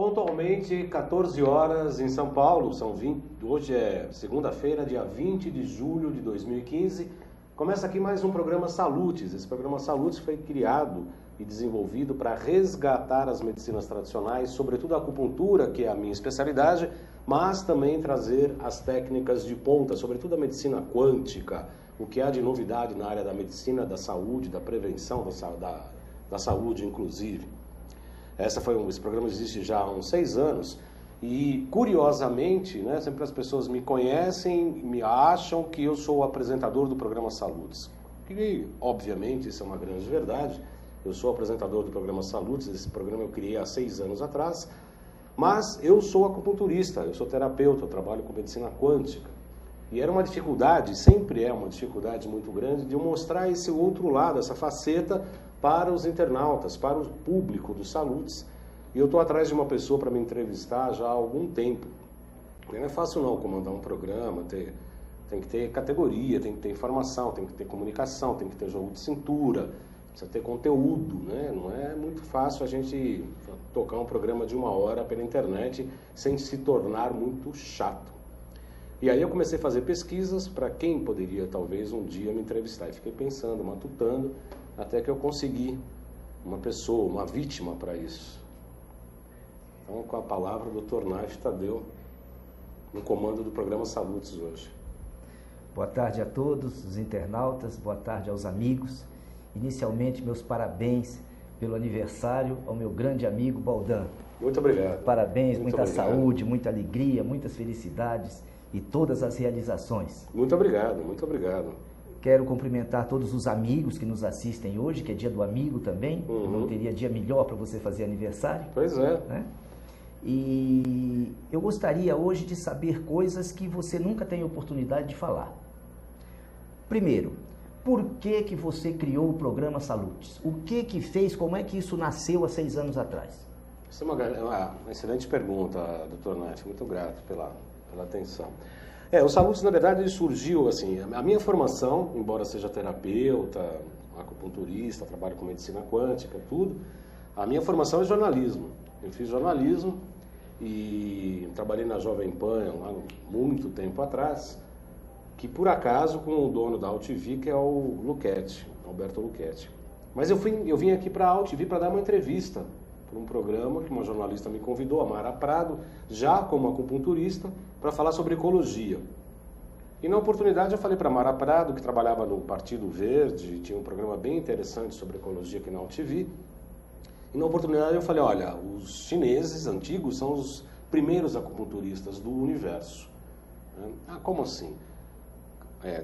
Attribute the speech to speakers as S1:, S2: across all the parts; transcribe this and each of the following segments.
S1: Pontualmente, 14 horas em São Paulo, hoje é segunda-feira, dia 20 de julho de 2015. Começa aqui mais um programa Salutes. Esse programa Salutes foi criado e desenvolvido para resgatar as medicinas tradicionais, sobretudo a acupuntura, que é a minha especialidade, mas também trazer as técnicas de ponta, sobretudo a medicina quântica, o que há de novidade na área da medicina, da saúde, da prevenção da saúde, inclusive. Esse programa existe já há uns 6 anos e, curiosamente, né, sempre as pessoas me conhecem, me acham que eu sou o apresentador do programa Salutes. E, obviamente, isso é uma grande verdade. Eu sou o apresentador do programa Salutes, esse programa eu criei há 6 anos atrás, mas eu sou acupunturista, eu sou terapeuta, eu trabalho com medicina quântica. E era uma dificuldade, sempre é uma dificuldade muito grande, de eu mostrar esse outro lado, essa faceta, para os internautas, para o público dos Salutes. E eu estou atrás de uma pessoa para me entrevistar já há algum tempo. Não é fácil não comandar um programa, tem que ter categoria, tem que ter informação, tem que ter comunicação, tem que ter jogo de cintura, precisa ter conteúdo, né? Não é muito fácil a gente tocar um programa de 1 hora pela internet sem se tornar muito chato. E aí eu comecei a fazer pesquisas para quem poderia talvez um dia me entrevistar. E fiquei pensando, matutando, até que eu consegui uma pessoa, uma vítima para isso. Então, com a palavra, o Dr. Naif Tadeu, no comando do programa Salutes hoje.
S2: Boa tarde a todos os internautas, boa tarde aos amigos. Inicialmente, meus parabéns pelo aniversário ao meu grande amigo Baldan.
S1: Muito obrigado.
S2: Parabéns, muita saúde, muita alegria, muitas felicidades e todas as realizações.
S1: Muito obrigado, muito obrigado.
S2: Quero cumprimentar todos os amigos que nos assistem hoje, que é dia do amigo também. Não teria dia melhor para você fazer aniversário.
S1: Pois é.
S2: Né? E eu gostaria hoje de saber coisas que você nunca tem oportunidade de falar. Primeiro, por que você criou o programa Salutes? O que fez, como é que isso nasceu há 6 anos atrás?
S1: Essa é uma excelente pergunta, Dr. Naif. Muito grato pela atenção. O Salutes, na verdade, ele surgiu assim, a minha formação, embora seja terapeuta, acupunturista, trabalho com medicina quântica, tudo, a minha formação é jornalismo. Eu fiz jornalismo e trabalhei na Jovem Pan há muito tempo atrás, que por acaso com o dono da AltV, que é o Luchetti, Alberto Luchetti. Mas eu vim aqui para a AltV para dar uma entrevista para um programa que uma jornalista me convidou, a Mara Prado, já como acupunturista, para falar sobre ecologia. E na oportunidade eu falei para a Mara Prado, que trabalhava no Partido Verde, tinha um programa bem interessante sobre ecologia aqui na AltV. E na oportunidade eu falei, olha, os chineses antigos são os primeiros acupunturistas do universo. Como assim?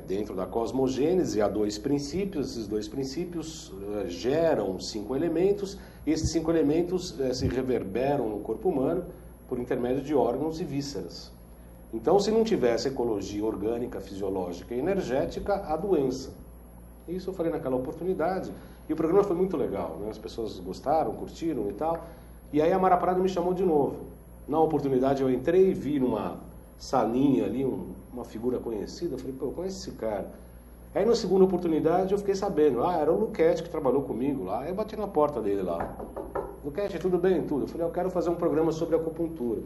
S1: Dentro da cosmogênese há 2 princípios, esses 2 princípios geram 5 elementos, e esses 5 elementos se reverberam no corpo humano por intermédio de órgãos e vísceras. Então, se não tivesse ecologia orgânica, fisiológica e energética, há doença. Isso eu falei naquela oportunidade, e o programa foi muito legal, né? As pessoas gostaram, curtiram e tal, e aí a Mara Prado me chamou de novo. Na oportunidade eu entrei e vi numa salinha ali, uma figura conhecida, eu falei, eu conheço esse cara. Aí na segunda oportunidade eu fiquei sabendo, era o Luchetti que trabalhou comigo lá, aí eu bati na porta dele lá. Luchetti, tudo bem? Tudo. Eu falei, eu quero fazer um programa sobre acupuntura.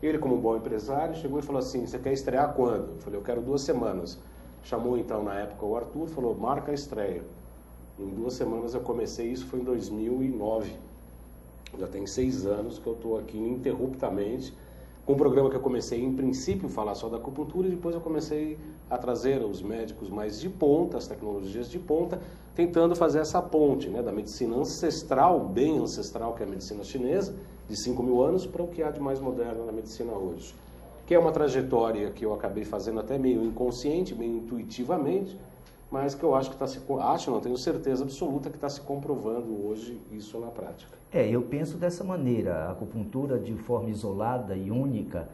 S1: Ele, como bom empresário, chegou e falou assim, você quer estrear quando? Eu falei, eu quero 2 semanas. Chamou então na época o Arthur, falou, marca a estreia. Em 2 semanas eu comecei, isso foi em 2009. Já tem 6 anos que eu estou aqui ininterruptamente, com um programa que eu comecei, em princípio, a falar só da acupuntura, e depois eu comecei a trazer os médicos mais de ponta, as tecnologias de ponta, tentando fazer essa ponte, né, da medicina ancestral, bem ancestral, que é a medicina chinesa, de 5.000 anos, para o que há de mais moderno na medicina hoje. Que é uma trajetória que eu acabei fazendo até meio inconsciente, meio intuitivamente, mas que eu acho que tenho certeza absoluta que está se comprovando hoje isso na prática.
S2: Eu penso dessa maneira, a acupuntura de forma isolada e única,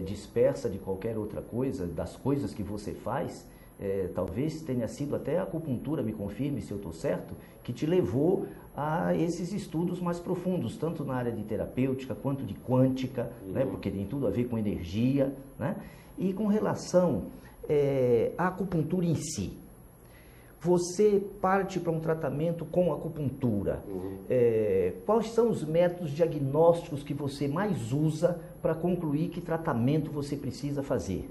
S2: dispersa de qualquer outra coisa, das coisas que você faz, talvez tenha sido até a acupuntura, me confirme se eu estou certo, que te levou a esses estudos mais profundos, tanto na área de terapêutica quanto de quântica, né, porque tem tudo a ver com energia, né, e com relação à acupuntura em si. você parte para um tratamento com acupuntura. Quais são os métodos diagnósticos que você mais usa para concluir que tratamento você precisa fazer?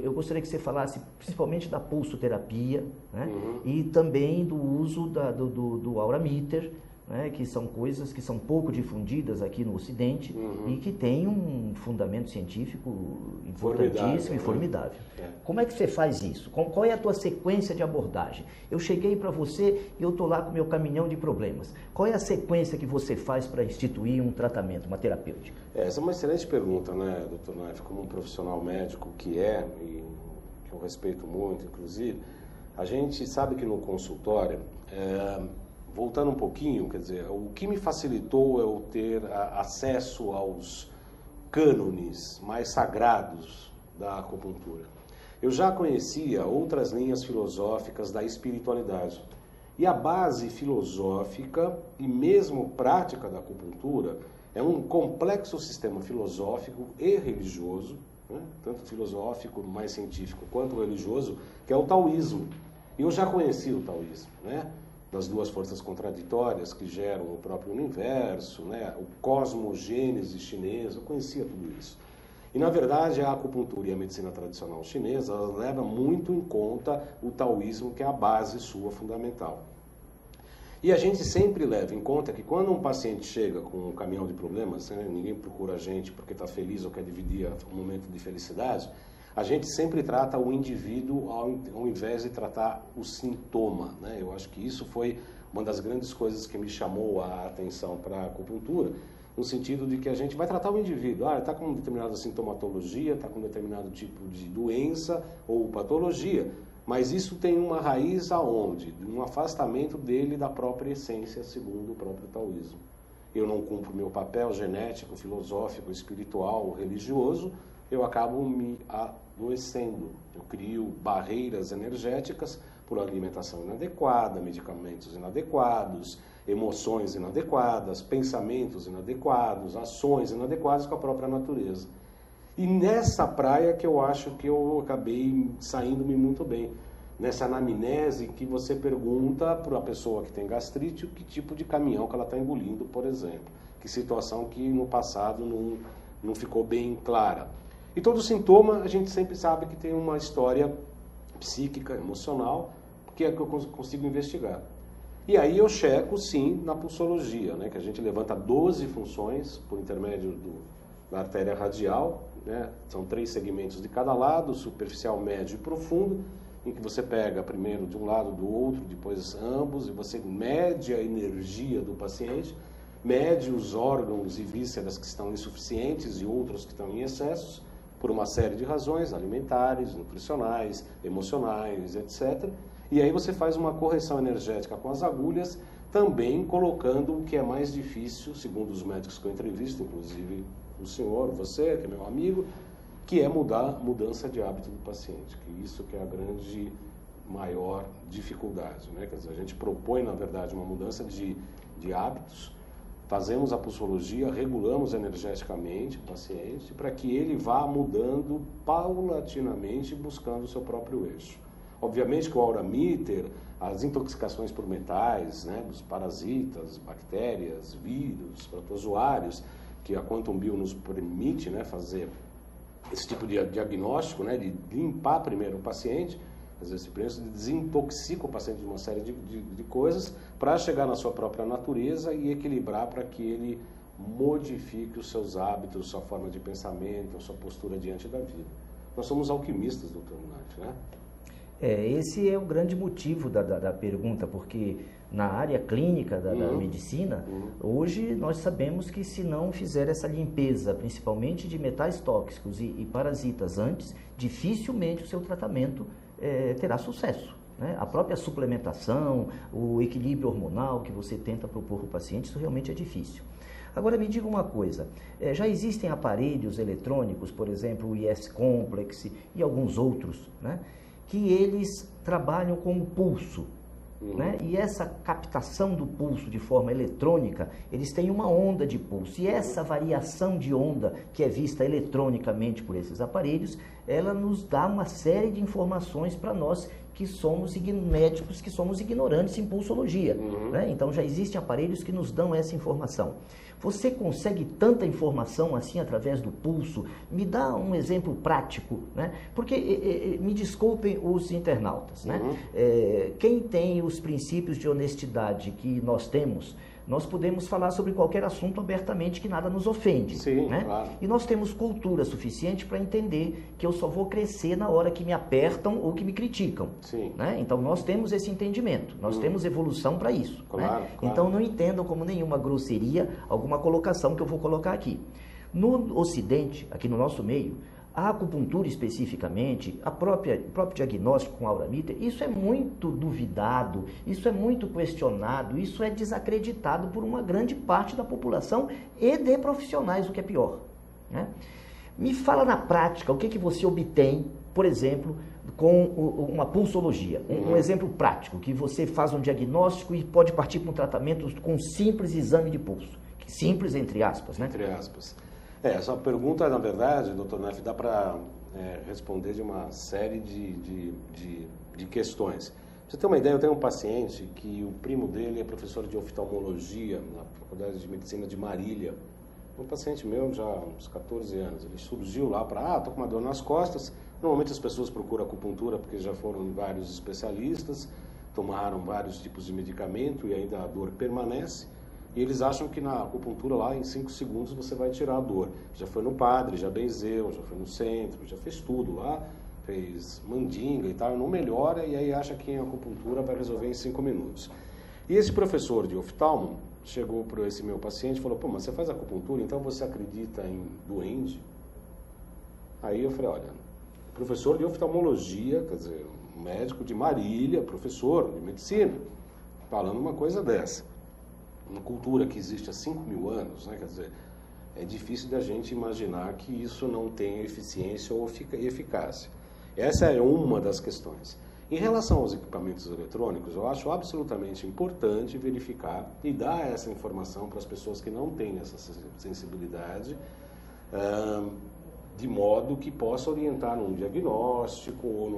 S2: Eu gostaria que você falasse principalmente da pulsoterapia, né? E também do uso do Aura Meter, né? Que são coisas que são pouco difundidas aqui no Ocidente e que têm um fundamento científico importantíssimo e formidável. Como é que você faz isso? Qual é a tua sequência de abordagem? Eu cheguei para você e eu estou lá com o meu caminhão de problemas. Qual é a sequência que você faz para instituir um tratamento, uma terapêutica?
S1: Essa é uma excelente pergunta, né, doutor Naif? Como um profissional médico que é, e que eu respeito muito, inclusive, a gente sabe que no consultório, voltando um pouquinho, quer dizer, o que me facilitou é eu ter acesso aos cânones mais sagrados da acupuntura. Eu já conhecia outras linhas filosóficas da espiritualidade. E a base filosófica e mesmo prática da acupuntura é um complexo sistema filosófico e religioso, né? Tanto filosófico, mais científico, quanto religioso, que é o taoísmo. E eu já conheci o taoísmo, né? Das duas forças contraditórias que geram o próprio universo, né? O cosmogênese chinês, eu conhecia tudo isso. E, na verdade, a acupuntura e a medicina tradicional chinesa levam muito em conta o taoísmo, que é a base sua fundamental. E a gente sempre leva em conta que quando um paciente chega com um caminhão de problemas, né, ninguém procura a gente porque está feliz ou quer dividir um momento de felicidade, a gente sempre trata o indivíduo ao invés de tratar o sintoma, né? Eu acho que isso foi uma das grandes coisas que me chamou a atenção para a acupuntura, no sentido de que a gente vai tratar o indivíduo. Está com determinada sintomatologia, está com determinado tipo de doença ou patologia, mas isso tem uma raiz aonde? Um afastamento dele da própria essência, segundo o próprio taoísmo. Eu não cumpro meu papel genético, filosófico, espiritual, religioso, eu acabo me adoecendo. Eu crio barreiras energéticas por alimentação inadequada, medicamentos inadequados, emoções inadequadas, pensamentos inadequados, ações inadequadas com a própria natureza. E nessa praia que eu acho que eu acabei saindo-me muito bem. Nessa anamnese que você pergunta para a pessoa que tem gastrite o que tipo de caminhão que ela está engolindo, por exemplo. Que situação que no passado não ficou bem clara. E todo sintoma a gente sempre sabe que tem uma história psíquica, emocional, que é que eu consigo investigar. E aí eu checo, sim, na pulsologia, né, que a gente levanta 12 funções por intermédio da artéria radial, né, são 3 segmentos de cada lado, superficial, médio e profundo, em que você pega primeiro de um lado, do outro, depois ambos, e você mede a energia do paciente, mede os órgãos e vísceras que estão insuficientes e outros que estão em excessos, por uma série de razões alimentares, nutricionais, emocionais, etc. E aí você faz uma correção energética com as agulhas, também colocando o que é mais difícil, segundo os médicos que eu entrevisto, inclusive o senhor, você, que é meu amigo, que é mudança de hábito do paciente, que isso que é a grande, maior dificuldade, né? Quer dizer, a gente propõe, na verdade, uma mudança de hábitos, fazemos a pulsologia, regulamos energeticamente o paciente para que ele vá mudando paulatinamente, buscando o seu próprio eixo. Obviamente que o Aura Meter, as intoxicações por metais, né, dos parasitas, bactérias, vírus, protozoários, que a Quantum Bio nos permite, né, fazer esse tipo de diagnóstico, né, de limpar primeiro o paciente, às vezes desintoxica o paciente de uma série de coisas para chegar na sua própria natureza e equilibrar para que ele modifique os seus hábitos, sua forma de pensamento, a sua postura diante da vida. Nós somos alquimistas, doutor Naif, né?
S2: Esse é o grande motivo da pergunta, porque na área clínica da medicina, hoje nós sabemos que se não fizer essa limpeza, principalmente de metais tóxicos e parasitas antes, dificilmente o seu tratamento terá sucesso, né? A própria suplementação, o equilíbrio hormonal que você tenta propor para o paciente, isso realmente é difícil. Agora me diga uma coisa, já existem aparelhos eletrônicos, por exemplo o IS Complex e alguns outros, né, que eles trabalham com o pulso, né? E essa captação do pulso de forma eletrônica, eles têm uma onda de pulso, e essa variação de onda que é vista eletronicamente por esses aparelhos, ela nos dá uma série de informações para nós que somos médicos que somos ignorantes em pulsologia. Né? Então já existem aparelhos que nos dão essa informação. Você consegue tanta informação assim através do pulso? Me dá um exemplo prático, né? Porque, me desculpem os internautas, né? Quem tem os princípios de honestidade que nós temos, nós podemos falar sobre qualquer assunto abertamente que nada nos ofende.
S1: Sim,
S2: né?
S1: Claro.
S2: E nós temos cultura suficiente para entender que eu só vou crescer na hora que me apertam ou que me criticam.
S1: Sim.
S2: Né? Então nós temos esse entendimento, nós temos evolução para isso.
S1: Claro,
S2: né?
S1: claro.
S2: Então não entendam como nenhuma grosseria alguma colocação que eu vou colocar aqui. No Ocidente, aqui no nosso meio, a acupuntura especificamente, o próprio diagnóstico com Aura-Miter, isso é muito duvidado, isso é muito questionado, isso é desacreditado por uma grande parte da população e de profissionais, o que é pior. Né? Me fala na prática, o que você obtém, por exemplo, com uma pulsologia. Um exemplo prático, que você faz um diagnóstico e pode partir para um tratamento com um simples exame de pulso. Simples, entre aspas, né?
S1: Entre aspas. Essa pergunta, na verdade, doutor Neff, dá para responder de uma série de questões. Pra você ter uma ideia, eu tenho um paciente que o primo dele é professor de oftalmologia na Faculdade de Medicina de Marília. Um paciente meu já há uns 14 anos. Ele surgiu lá para, tô com uma dor nas costas. Normalmente as pessoas procuram acupuntura porque já foram em vários especialistas, tomaram vários tipos de medicamento e ainda a dor permanece. E eles acham que na acupuntura lá, em 5 segundos, você vai tirar a dor. Já foi no padre, já benzeu, já foi no centro, já fez tudo lá, fez mandinga e tal, não melhora, e aí acha que em acupuntura vai resolver em 5 minutos. E esse professor de oftalmo chegou para esse meu paciente e falou, pô, mas você faz acupuntura, então você acredita em duende? Aí eu falei, olha, professor de oftalmologia, quer dizer, um médico de Marília, professor de medicina, falando uma coisa dessa. Uma cultura que existe há 5.000 anos, né? Quer dizer, é difícil da gente imaginar que isso não tenha eficiência ou eficácia. Essa é uma das questões. Em relação aos equipamentos eletrônicos, eu acho absolutamente importante verificar e dar essa informação para as pessoas que não têm essa sensibilidade, de modo que possa orientar num diagnóstico ou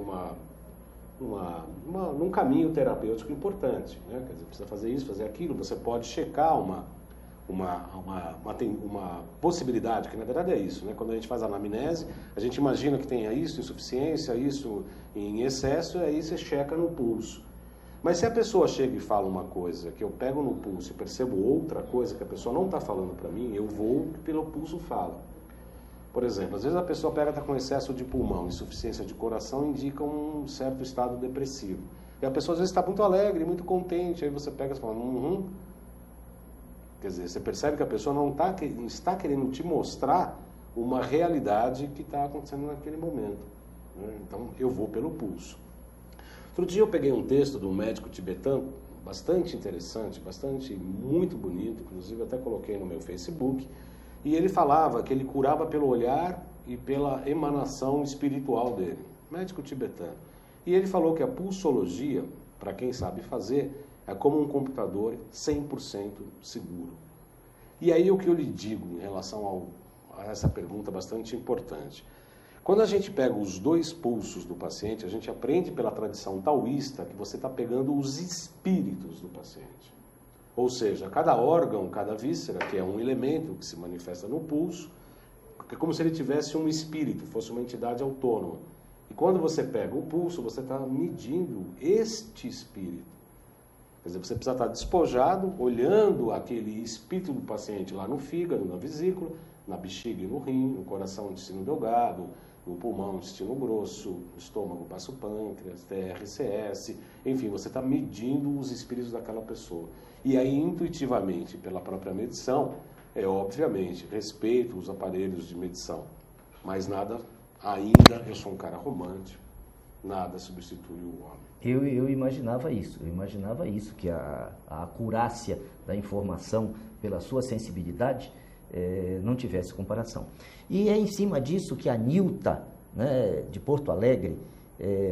S1: num caminho terapêutico importante, né? Quer dizer, precisa fazer isso, fazer aquilo, você pode checar uma possibilidade, que na verdade é isso, né? Quando a gente faz a anamnese, a gente imagina que tenha isso, insuficiência, isso em excesso, e aí você checa no pulso. Mas se a pessoa chega e fala uma coisa, que eu pego no pulso e percebo outra coisa que a pessoa não está falando para mim, eu vou pelo pulso fala. Por exemplo, às vezes a pessoa está com excesso de pulmão, insuficiência de coração, indica um certo estado depressivo. E a pessoa às vezes está muito alegre, muito contente, aí você pega e fala, Quer dizer, você percebe que a pessoa não está querendo te mostrar uma realidade que está acontecendo naquele momento. Né? Então, eu vou pelo pulso. Outro dia eu peguei um texto de um médico tibetano, bastante interessante, muito bonito, inclusive até coloquei no meu Facebook, e ele falava que ele curava pelo olhar e pela emanação espiritual dele, médico tibetano. E ele falou que a pulsologia, para quem sabe fazer, é como um computador 100% seguro. E aí o que eu lhe digo em relação a essa pergunta bastante importante. Quando a gente pega os 2 pulsos do paciente, a gente aprende pela tradição taoísta que você está pegando os espíritos do paciente. Ou seja, cada órgão, cada víscera, que é um elemento que se manifesta no pulso, é como se ele tivesse um espírito, fosse uma entidade autônoma. E quando você pega o pulso, você está medindo este espírito. Quer dizer, você precisa estar despojado, olhando aquele espírito do paciente lá no fígado, na vesícula, na bexiga e no rim, no coração, intestino delgado, no pulmão, intestino grosso, no estômago, baço pâncreas, TRCS, enfim, você está medindo os espíritos daquela pessoa. E aí, intuitivamente, pela própria medição, obviamente, respeito os aparelhos de medição, mas nada, ainda, eu sou um cara romântico, nada substitui o homem.
S2: Eu imaginava isso, que a acurácia da informação, pela sua sensibilidade, não tivesse comparação. E é em cima disso que a Nilta, né, de Porto Alegre,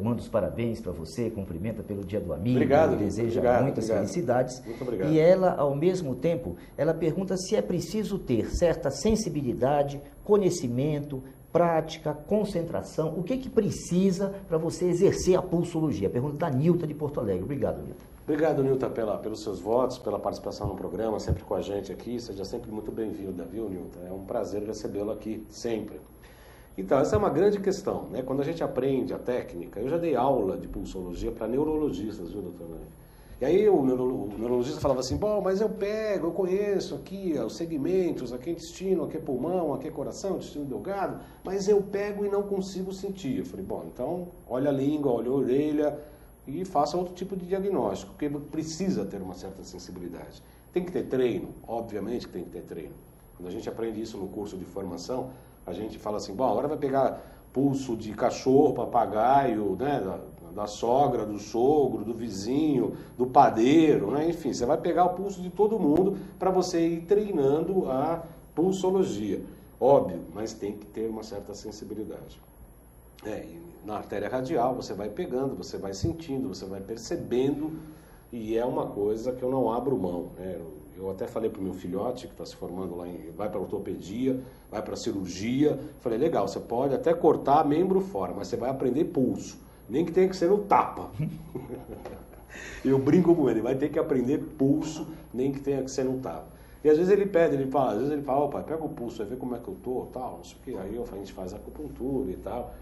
S2: manda os parabéns para você, cumprimenta pelo Dia do Amigo, deseja muitas felicidades.
S1: Muito obrigado.
S2: E ela, ao mesmo tempo, ela pergunta se é preciso ter certa sensibilidade, conhecimento, prática, concentração, o que precisa para você exercer a pulsologia? Pergunta da Nilta de Porto Alegre. Obrigado, Nilta.
S1: Obrigado, Nilta, pelos seus votos, pela participação no programa, sempre com a gente aqui. Seja sempre muito bem-vinda, viu, Nilta? É um prazer recebê-lo aqui, sempre. Então, essa é uma grande questão, né? Quando a gente aprende a técnica, eu já dei aula de pulsologia para neurologistas, viu, doutor Nani? E aí o neurologista falava assim, bom, mas eu conheço aqui os segmentos, aqui é intestino, aqui é pulmão, aqui é coração, intestino delgado, mas eu pego e não consigo sentir. Eu falei, bom, então olha a língua, olha a orelha e faça outro tipo de diagnóstico, porque precisa ter uma certa sensibilidade. Tem que ter treino, obviamente que tem que ter treino. Quando a gente aprende isso no curso de formação, a gente fala assim, bom, agora vai pegar pulso de cachorro, papagaio, né, da sogra, do sogro, do vizinho, do padeiro, né? Enfim, você vai pegar o pulso de todo mundo para você ir treinando a pulsologia. Óbvio, mas tem que ter uma certa sensibilidade. E na artéria radial você vai pegando, você vai sentindo, você vai percebendo, e é uma coisa que eu não abro mão, né? Eu até falei para o meu filhote, que está se formando lá, vai para ortopedia, vai para cirurgia. Falei, legal, você pode até cortar membro fora, mas você vai aprender pulso. Nem que tenha que ser no tapa. Eu brinco com ele, vai ter que aprender pulso, nem que tenha que ser no tapa. E às vezes ele pede, às vezes ele fala, ó pai, pega o pulso, vai ver como é que eu tô, tal, não sei o que. Aí a gente faz acupuntura e tal.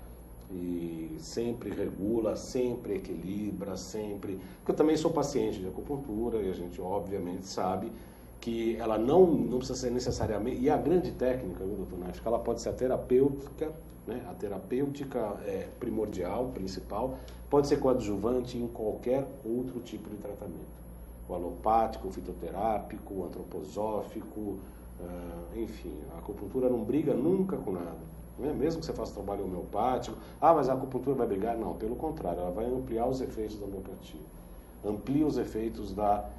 S1: E sempre regula, sempre equilibra, sempre... Porque eu também sou paciente de acupuntura e a gente obviamente sabe que ela não precisa ser necessariamente... E a grande técnica, viu, doutor Nath, que ela pode ser a terapêutica, né? A terapêutica é primordial, principal, pode ser coadjuvante em qualquer outro tipo de tratamento. O alopático, o fitoterápico, o antroposófico, enfim, a acupuntura não briga nunca com nada. Mesmo que você faça trabalho homeopático, mas a acupuntura vai brigar? Não, pelo contrário, ela vai ampliar os efeitos da homeopatia. Amplia os efeitos da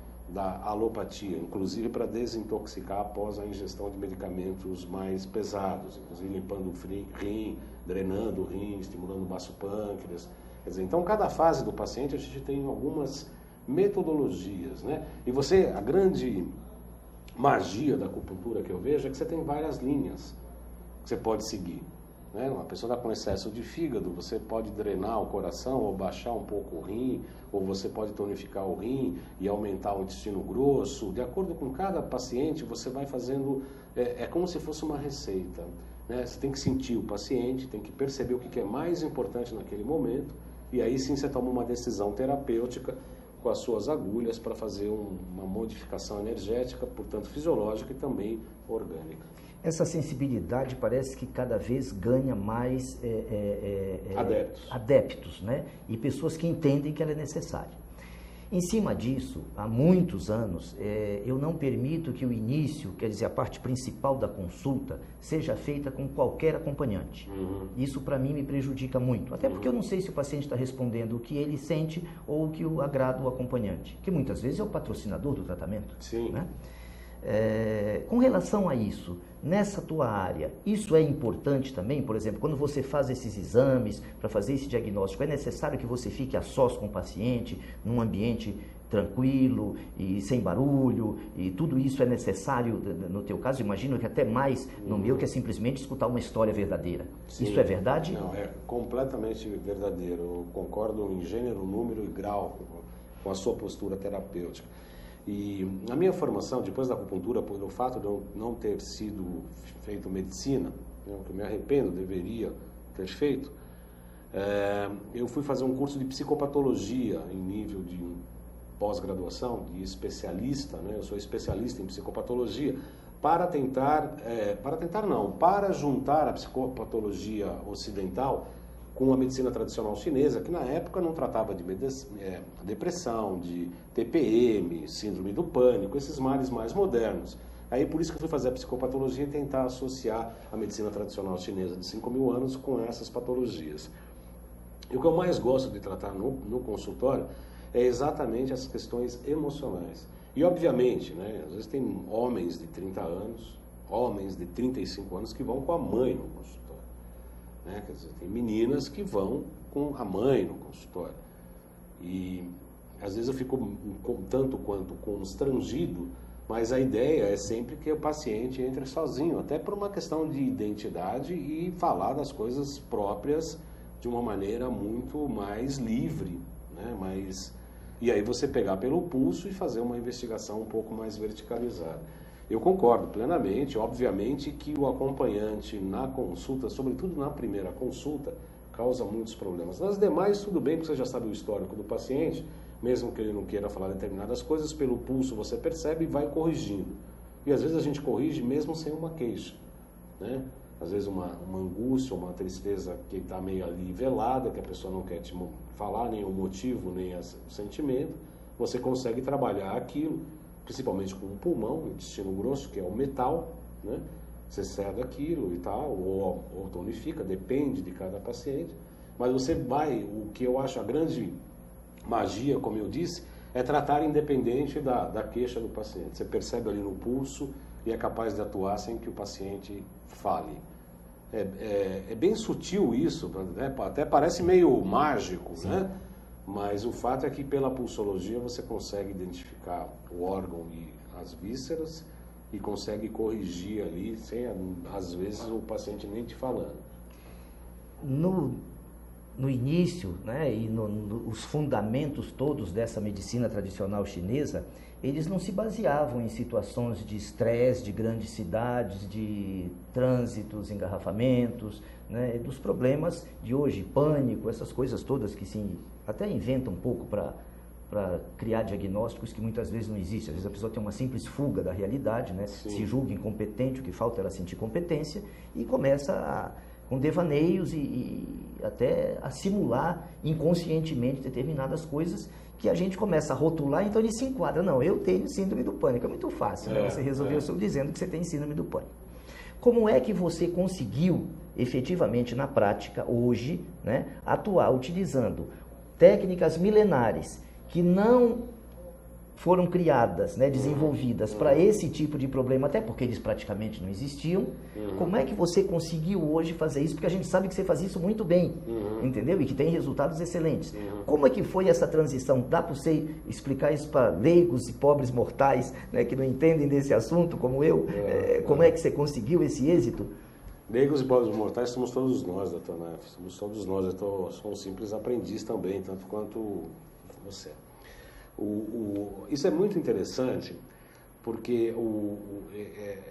S1: alopatia, inclusive para desintoxicar após a ingestão de medicamentos mais pesados, inclusive limpando o rim, drenando o rim, estimulando o baço pâncreas. Quer dizer, então, cada fase do paciente a gente tem algumas metodologias, né? E a grande magia da acupuntura que eu vejo é que você tem várias linhas que você pode seguir, né? Uma pessoa está com excesso de fígado, você pode drenar o coração ou baixar um pouco o rim, ou você pode tonificar o rim e aumentar o intestino grosso. De acordo com cada paciente, você vai fazendo, é como se fosse uma receita, né? Você tem que sentir o paciente, tem que perceber o que é mais importante naquele momento, e aí sim você toma uma decisão terapêutica com as suas agulhas para fazer uma modificação energética, portanto fisiológica e também orgânica.
S2: Essa sensibilidade parece que cada vez ganha mais adeptos, né? E pessoas que entendem que ela é necessária. Em cima disso, há muitos anos, eu não permito que o início, quer dizer, a parte principal da consulta, seja feita com qualquer acompanhante. Uhum. Isso, para mim, me prejudica muito. Até porque eu não sei se o paciente está respondendo o que ele sente ou o que agrada o acompanhante. Que muitas vezes é o patrocinador do tratamento.
S1: Sim.
S2: Né? Com relação a isso, nessa tua área, isso é importante também? Por exemplo, quando você faz esses exames para fazer esse diagnóstico, é necessário que você fique a sós com o paciente, num ambiente tranquilo e sem barulho, e tudo isso é necessário no teu caso? Imagino que até mais no meu, que é simplesmente escutar uma história verdadeira. Sim. Isso é verdade?
S1: Não, é completamente verdadeiro. Eu concordo em gênero, número e grau com a sua postura terapêutica. E na minha formação, depois da acupuntura, pelo fato de eu não ter sido feito medicina, que eu me arrependo, deveria ter feito, eu fui fazer um curso de psicopatologia em nível de pós-graduação, de especialista, né? Eu sou especialista em psicopatologia, para juntar a psicopatologia ocidental com a medicina tradicional chinesa, que na época não tratava de depressão, de TPM, síndrome do pânico, esses males mais modernos. Aí por isso que eu fui fazer a psicopatologia e tentar associar a medicina tradicional chinesa de 5.000 anos com essas patologias. E o que eu mais gosto de tratar no consultório é exatamente as questões emocionais. E obviamente, né, às vezes tem homens de 30 anos, homens de 35 anos que vão com a mãe no consultório. Né? Quer dizer, tem meninas que vão com a mãe no consultório. E às vezes eu fico tanto quanto constrangido Mas a ideia é sempre que o paciente entre sozinho, até por uma questão de identidade e falar das coisas próprias de uma maneira muito mais livre, né? E aí você pegar pelo pulso e fazer uma investigação um pouco mais verticalizada. Eu concordo plenamente, obviamente que o acompanhante na consulta, sobretudo na primeira consulta, causa muitos problemas. Nas demais, tudo bem, porque você já sabe o histórico do paciente, mesmo que ele não queira falar determinadas coisas, pelo pulso você percebe e vai corrigindo. E às vezes a gente corrige mesmo sem uma queixa, né? Às vezes uma angústia, uma tristeza que está meio ali velada, que a pessoa não quer te falar nem o motivo, nem o sentimento, você consegue trabalhar aquilo, principalmente com o pulmão, o intestino grosso, que é o metal, né? Você ceda aquilo e tal, ou tonifica, depende de cada paciente. Mas você vai, o que eu acho a grande magia, como eu disse, é tratar independente da queixa do paciente. Você percebe ali no pulso e é capaz de atuar sem que o paciente fale. É bem sutil isso, né? Até parece meio mágico, né? Mas o fato é que pela pulsologia você consegue identificar o órgão e as vísceras e consegue corrigir ali, sem às vezes o paciente nem te falando.
S2: No início, né, e os fundamentos todos dessa medicina tradicional chinesa, eles não se baseavam em situações de estresse, de grandes cidades, de trânsitos, engarrafamentos, né, dos problemas de hoje, pânico, essas coisas todas que se até inventam um pouco para criar diagnósticos que muitas vezes não existem. Às vezes a pessoa tem uma simples fuga da realidade, né, se julga incompetente, o que falta é ela sentir competência e começa com devaneios e até a simular inconscientemente determinadas coisas que a gente começa a rotular, então ele se enquadra. Não, eu tenho síndrome do pânico. É muito fácil, né? Você resolveu só dizendo que você tem síndrome do pânico. Como é que você conseguiu, efetivamente, na prática, hoje, né, atuar utilizando técnicas milenares que não foram criadas, né, desenvolvidas para esse tipo de problema, até porque eles praticamente não existiam. Como é que você conseguiu hoje fazer isso? Porque a gente sabe que você faz isso muito bem, entendeu? E que tem resultados excelentes. Como é que foi essa transição? Dá para você explicar isso para leigos e pobres mortais, né, que não entendem desse assunto, como eu? Como é que você conseguiu esse êxito?
S1: Leigos e pobres mortais somos todos nós, doutor Neff. Somos todos nós. Eu sou um simples aprendiz também, tanto quanto você. Isso é muito interessante, porque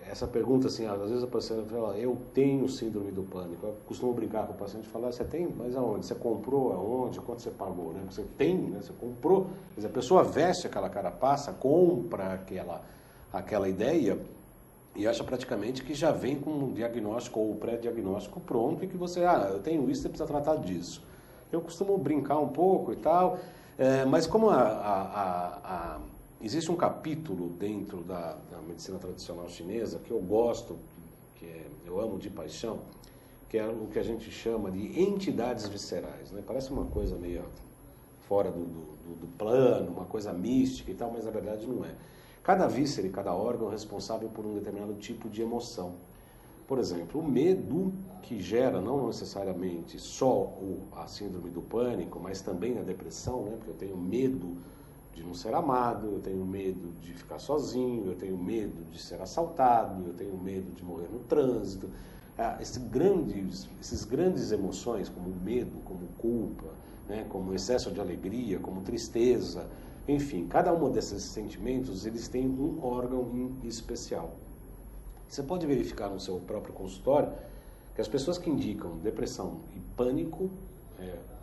S1: essa pergunta, assim, às vezes a paciente fala, eu tenho síndrome do pânico. Eu costumo brincar com o paciente e falar, você tem? Mas aonde? Você comprou? Aonde? Quanto você pagou? Né? Você tem, né? Você comprou. Quer dizer, a pessoa veste aquela carapaça, compra aquela ideia e acha praticamente que já vem com um diagnóstico ou pré-diagnóstico pronto e que você, eu tenho isso, você precisa tratar disso. Eu costumo brincar um pouco e tal. Mas como existe um capítulo dentro da medicina tradicional chinesa que eu gosto, eu amo de paixão, que é o que a gente chama de entidades viscerais, né? Parece uma coisa meio fora do plano, uma coisa mística e tal, mas na verdade não é. Cada víscera e cada órgão é responsável por um determinado tipo de emoção. Por exemplo, o medo, que gera não necessariamente só a síndrome do pânico, mas também a depressão, né? Porque eu tenho medo de não ser amado, eu tenho medo de ficar sozinho, eu tenho medo de ser assaltado, eu tenho medo de morrer no trânsito. Esses grandes emoções, como medo, como culpa, né? Como excesso de alegria, como tristeza, enfim, cada um desses sentimentos, eles têm um órgão em especial. Você pode verificar no seu próprio consultório que as pessoas que indicam depressão e pânico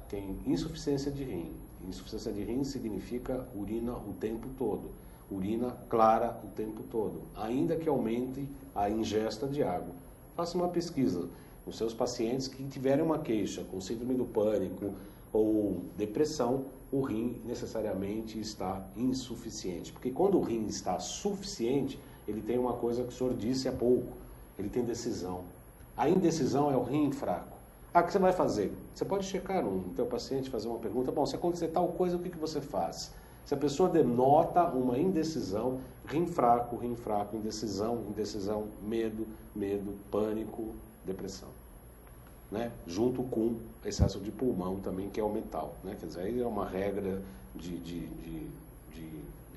S1: têm insuficiência de rim. Insuficiência de rim significa urina o tempo todo, urina clara o tempo todo, ainda que aumente a ingesta de água. Faça uma pesquisa nos seus pacientes que tiverem uma queixa com síndrome do pânico ou depressão, o rim necessariamente está insuficiente. Porque quando o rim está suficiente, ele tem uma coisa que o senhor disse há pouco, ele tem decisão. A indecisão é o rim fraco. O que você vai fazer? Você pode checar no teu paciente, fazer uma pergunta, bom, se acontecer tal coisa, o que você faz? Se a pessoa denota uma indecisão, rim fraco, indecisão, medo, pânico, depressão. Né? Junto com excesso de pulmão também, que é o metal. Né? Quer dizer, aí é uma regra de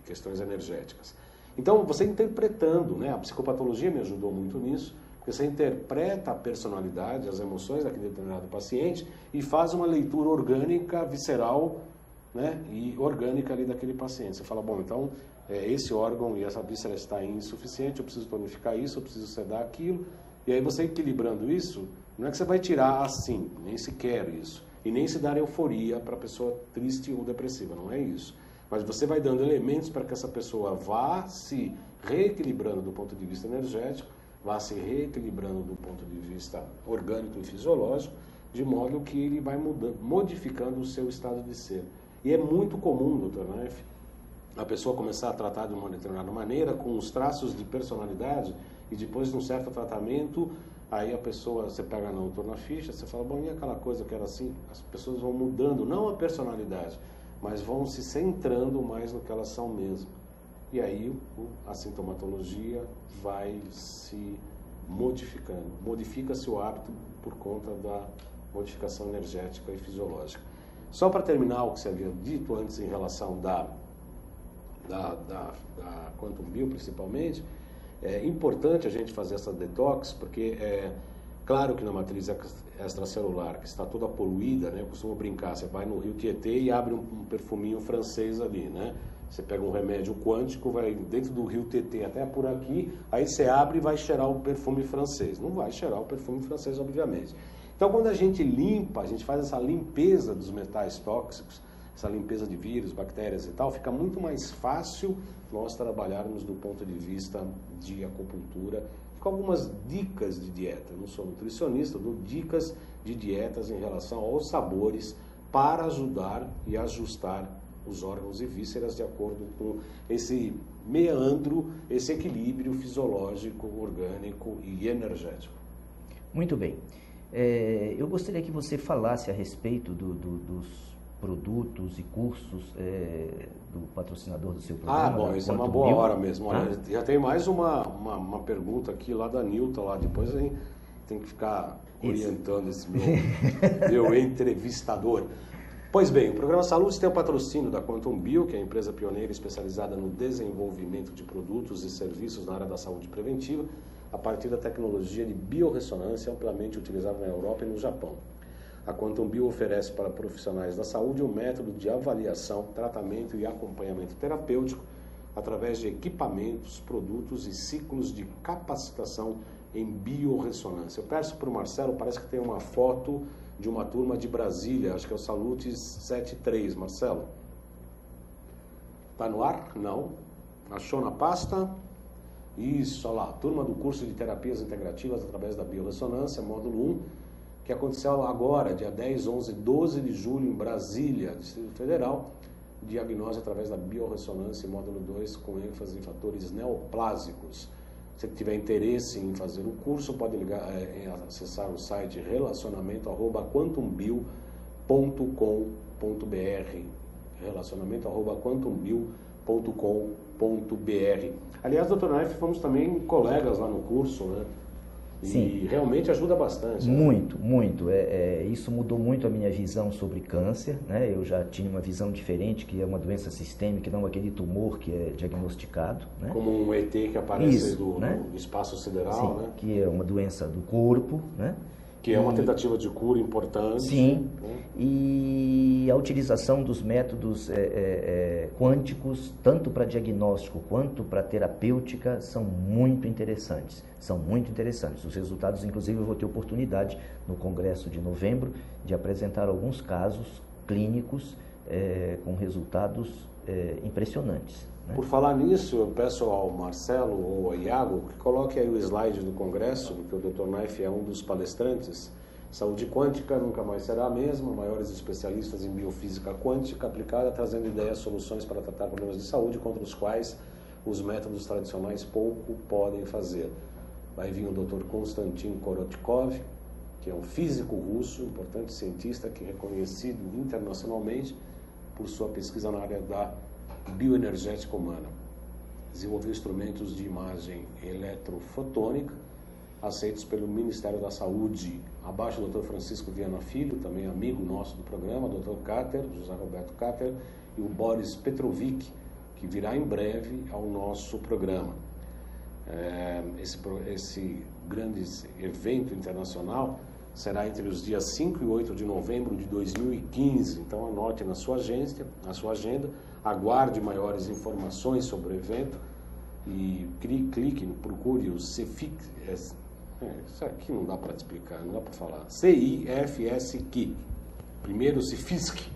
S1: questões energéticas. Então, você interpretando, né? A psicopatologia me ajudou muito nisso, porque você interpreta a personalidade, as emoções daquele determinado paciente e faz uma leitura orgânica, visceral, né? E orgânica ali daquele paciente. Você fala, bom, então, esse órgão e essa víscera está insuficiente, eu preciso tonificar isso, eu preciso sedar aquilo. E aí você equilibrando isso, não é que você vai tirar assim, nem sequer isso. E nem se dar euforia para a pessoa triste ou depressiva, não é isso. Mas você vai dando elementos para que essa pessoa vá se reequilibrando do ponto de vista energético, vá se reequilibrando do ponto de vista orgânico e fisiológico, de modo que ele vai modificando o seu estado de ser. E é muito comum, doutor Naif, a pessoa começar a tratar de uma determinada maneira, com os traços de personalidade, e depois de um certo tratamento, aí a pessoa, você pega no autor na ficha, você fala, bom, e aquela coisa que era assim? As pessoas vão mudando, não a personalidade, mas vão se centrando mais no que elas são mesmo. E aí a sintomatologia vai se modificando. Modifica-se o hábito por conta da modificação energética e fisiológica. Só para terminar o que você havia dito antes em relação da Quantum Bio, principalmente, é importante a gente fazer essa detox, porque claro que na matriz extracelular, que está toda poluída, né? Eu costumo brincar, você vai no rio Tietê e abre um perfuminho francês ali, né? Você pega um remédio quântico, vai dentro do rio Tietê até por aqui, aí você abre e vai cheirar o perfume francês. Não vai cheirar o perfume francês, obviamente. Então, quando a gente limpa, a gente faz essa limpeza dos metais tóxicos, essa limpeza de vírus, bactérias e tal, fica muito mais fácil nós trabalharmos do ponto de vista de acupuntura, com algumas dicas de dieta. Eu não sou nutricionista, eu dou dicas de dietas em relação aos sabores para ajudar e ajustar os órgãos e vísceras de acordo com esse meandro, esse equilíbrio fisiológico, orgânico e energético.
S2: Muito bem. Eu gostaria que você falasse a respeito dos produtos e cursos do patrocinador do seu programa.
S1: Bom, isso é uma boa hora mesmo. Olha, já tem mais uma pergunta aqui lá da Nilton, lá depois a gente tem que ficar orientando esse meu entrevistador. Pois bem, o programa Saúde tem o patrocínio da Quantum Bio, que é a empresa pioneira especializada no desenvolvimento de produtos e serviços na área da saúde preventiva, a partir da tecnologia de biorressonância amplamente utilizada na Europa e no Japão. A Quantum Bio oferece para profissionais da saúde um método de avaliação, tratamento e acompanhamento terapêutico através de equipamentos, produtos e ciclos de capacitação em biorressonância. Eu peço para o Marcelo, parece que tem uma foto de uma turma de Brasília, acho que é o Salutes 73, Marcelo. Está no ar? Não. Achou na pasta? Isso, olha lá, turma do curso de terapias integrativas através da biorressonância, módulo 1, que aconteceu agora, dia 10, 11, 12 de julho, em Brasília, Distrito Federal, diagnóstico através da biorressonância, módulo 2, com ênfase em fatores neoplásicos. Se tiver interesse em fazer o curso, pode acessar o site relacionamento@quantumbio.com.br, relacionamento@quantumbio.com.br. Aliás, doutor Naif, fomos também colegas lá no curso, né? E
S2: Sim.
S1: Realmente ajuda bastante.
S2: Muito, né? Muito. Isso mudou muito a minha visão sobre câncer, né? Eu já tinha uma visão diferente, que é uma doença sistêmica, não aquele tumor que é diagnosticado, né?
S1: Como um ET que aparece
S2: né?
S1: do espaço sideral,
S2: Sim,
S1: né?
S2: que é uma doença do corpo, né?
S1: Que é uma tentativa de cura importante.
S2: Sim,
S1: né?
S2: E a utilização dos métodos quânticos, tanto para diagnóstico quanto para terapêutica, são muito interessantes. São muito interessantes. Os resultados, inclusive, eu vou ter oportunidade no congresso de novembro de apresentar alguns casos clínicos com resultados impressionantes. Né?
S1: Por falar nisso, eu peço ao Marcelo ou ao Iago que coloque aí o slide do congresso, que o Dr. Naif é um dos palestrantes. Saúde quântica nunca mais será a mesma, maiores especialistas em biofísica quântica aplicada, trazendo ideias e soluções para tratar problemas de saúde contra os quais os métodos tradicionais pouco podem fazer. Vai vir o Dr. Konstantin Korotkov, que é um físico russo, importante cientista, que é reconhecido internacionalmente por sua pesquisa na área da bioenergética humana. Desenvolveu instrumentos de imagem eletrofotônica aceitos pelo Ministério da Saúde. Abaixo o Dr. Francisco Viana Filho, também amigo nosso do programa, Dr. Cáter, José Roberto Cáter, e o Boris Petrovic, que virá em breve ao nosso programa. Esse grande evento internacional será entre os dias 5 e 8 de novembro de 2015. Então anote na sua agenda, aguarde maiores informações sobre o evento e clique, procure o CIFISC. Isso aqui não dá para explicar, não dá para falar. CIFSC. Primeiro CIFISC.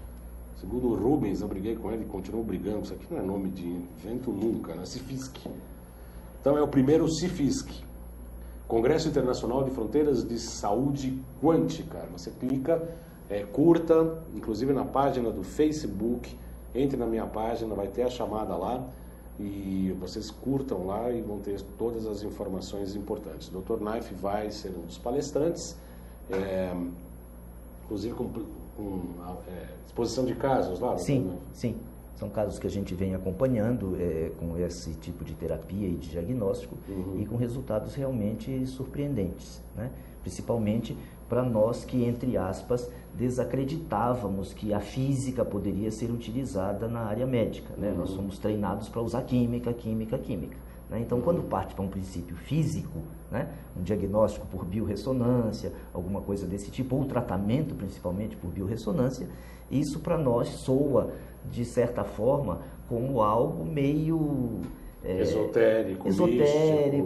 S1: Segundo o Rubens, eu briguei com ele e continuo brigando. Isso aqui não é nome de evento nunca, né? CIFISC. Então é o primeiro CIFISC. Congresso Internacional de Fronteiras de Saúde Quântica. Você clica, curta, inclusive na página do Facebook, entre na minha página, vai ter a chamada lá e vocês curtam lá e vão ter todas as informações importantes. O Dr. Naif vai ser um dos palestrantes, inclusive com exposição de casos lá?
S2: Sim, sim. São casos que a gente vem acompanhando com esse tipo de terapia e de diagnóstico e com resultados realmente surpreendentes, né? Principalmente para nós que, entre aspas, desacreditávamos que a física poderia ser utilizada na área médica, né? Nós somos treinados para usar química. Né? Então, quando parte para um princípio físico, né? Um diagnóstico por biorressonância, alguma coisa desse tipo, ou tratamento principalmente por biorressonância, isso para nós soa, de certa forma, como algo meio
S1: esotérico,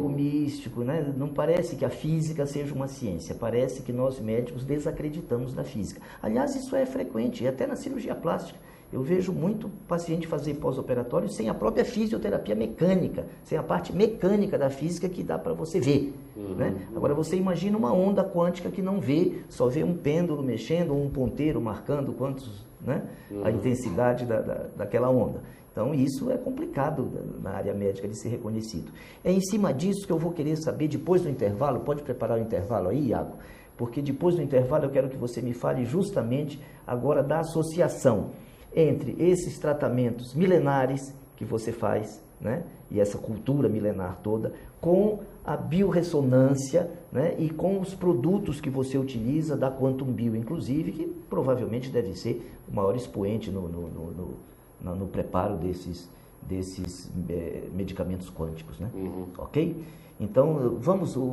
S2: místico, né? Não parece que a física seja uma ciência, parece que nós médicos desacreditamos da física. Aliás, isso é frequente, até na cirurgia plástica. Eu vejo muito paciente fazer pós-operatório sem a própria fisioterapia mecânica, sem a parte mecânica da física que dá para você ver. Né? Agora, você imagina uma onda quântica que não vê, só vê um pêndulo mexendo, ou um ponteiro marcando quantos, né? A intensidade daquela onda. Então, isso é complicado na área médica de ser reconhecido. É em cima disso que eu vou querer saber, depois do intervalo, pode preparar o intervalo aí, Iago? Porque depois do intervalo eu quero que você me fale justamente agora da associação entre esses tratamentos milenares que você faz, né, e essa cultura milenar toda, com a biorressonância, né, e com os produtos que você utiliza da Quantum Bio, inclusive, que provavelmente deve ser o maior expoente no preparo desses medicamentos quânticos, né? Ok? Então,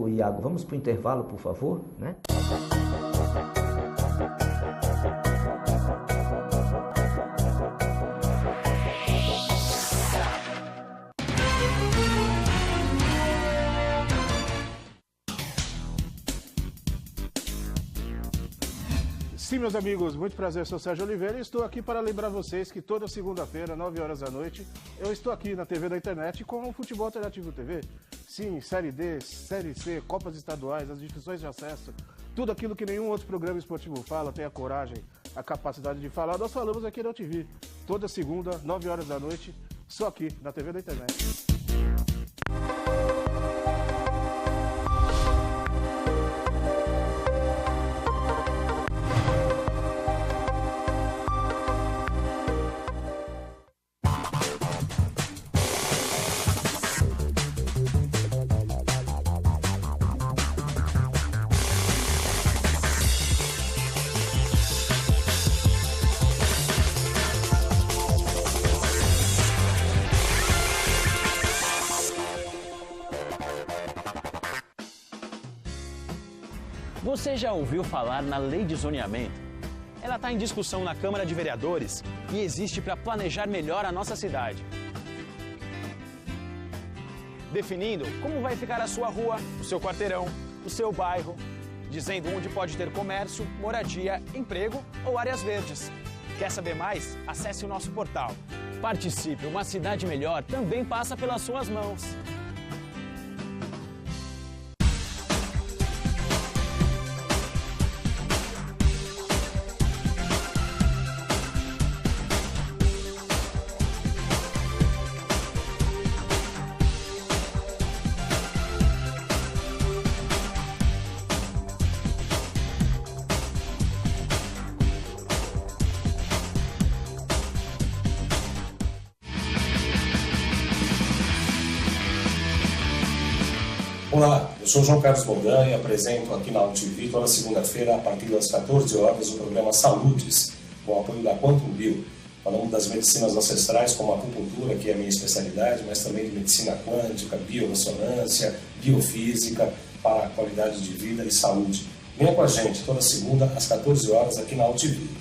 S2: Iago, vamos para o intervalo, por favor, né?
S3: Sim, meus amigos, muito prazer, eu sou Sérgio Oliveira e estou aqui para lembrar vocês que toda segunda-feira, 9 horas da noite, eu estou aqui na TV da internet com o Futebol Alternativo TV. Sim, Série D, Série C, Copas Estaduais, as divisões de acesso, tudo aquilo que nenhum outro programa esportivo fala, tem a coragem, a capacidade de falar, nós falamos aqui na TV. Toda segunda, 9 horas da noite, só aqui na TV da internet.
S4: Você já ouviu falar na Lei de Zoneamento? Ela está em discussão na Câmara de Vereadores e existe para planejar melhor a nossa cidade. Definindo como vai ficar a sua rua, o seu quarteirão, o seu bairro, dizendo onde pode ter comércio, moradia, emprego ou áreas verdes. Quer saber mais? Acesse o nosso portal. Participe, uma cidade melhor também passa pelas suas mãos.
S1: Olá, eu sou João Carlos Boldan e apresento aqui na UTV toda segunda-feira, a partir das 14 horas, o programa Saúdes, com o apoio da Quantum Bio. Falamos das medicinas ancestrais, como a acupuntura, que é a minha especialidade, mas também de medicina quântica, biorressonância, biofísica, para a qualidade de vida e saúde. Venha com a gente toda segunda às 14 horas aqui na UTV.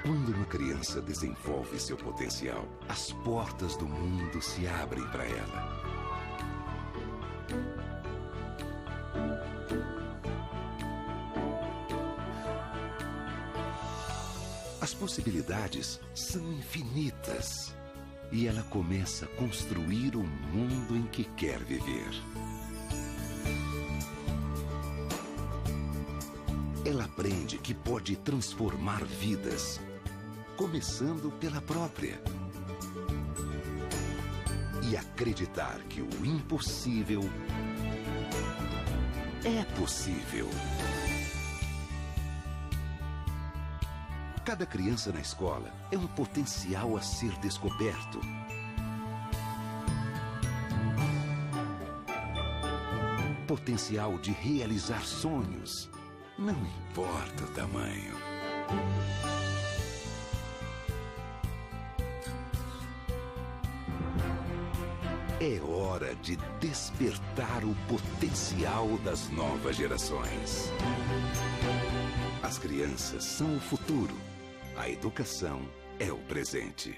S5: Quando uma criança desenvolve seu potencial, as portas do mundo se abrem para ela. As possibilidades são infinitas e ela começa a construir o mundo em que quer viver. Ela aprende que pode transformar vidas, começando pela própria. E acreditar que o impossível é possível. Cada criança na escola é um potencial a ser descoberto. Potencial de realizar sonhos, não importa o tamanho. É hora de despertar o potencial das novas gerações. As crianças são o futuro. A educação é o presente.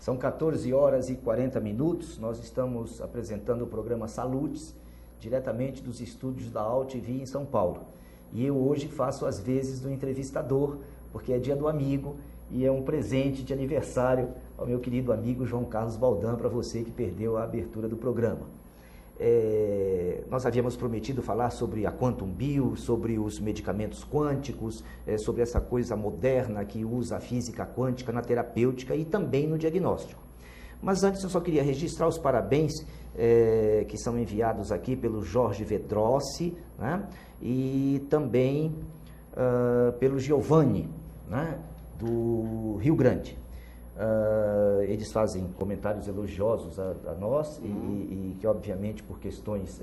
S2: São 14 horas e 40 minutos, nós estamos apresentando o programa Salutes, diretamente dos estúdios da UTV em São Paulo. E eu hoje faço as vezes do entrevistador, porque é dia do amigo e é um presente de aniversário ao meu querido amigo João Carlos Baldan, para você que perdeu a abertura do programa. Nós havíamos prometido falar sobre a Quantum Bio, sobre os medicamentos quânticos, sobre essa coisa moderna que usa a física quântica na terapêutica e também no diagnóstico. Mas antes eu só queria registrar os parabéns que são enviados aqui pelo Jorge Vedrossi, né? E também pelo Giovanni, né? Do Rio Grande. Eles fazem comentários elogiosos a nós e que obviamente por questões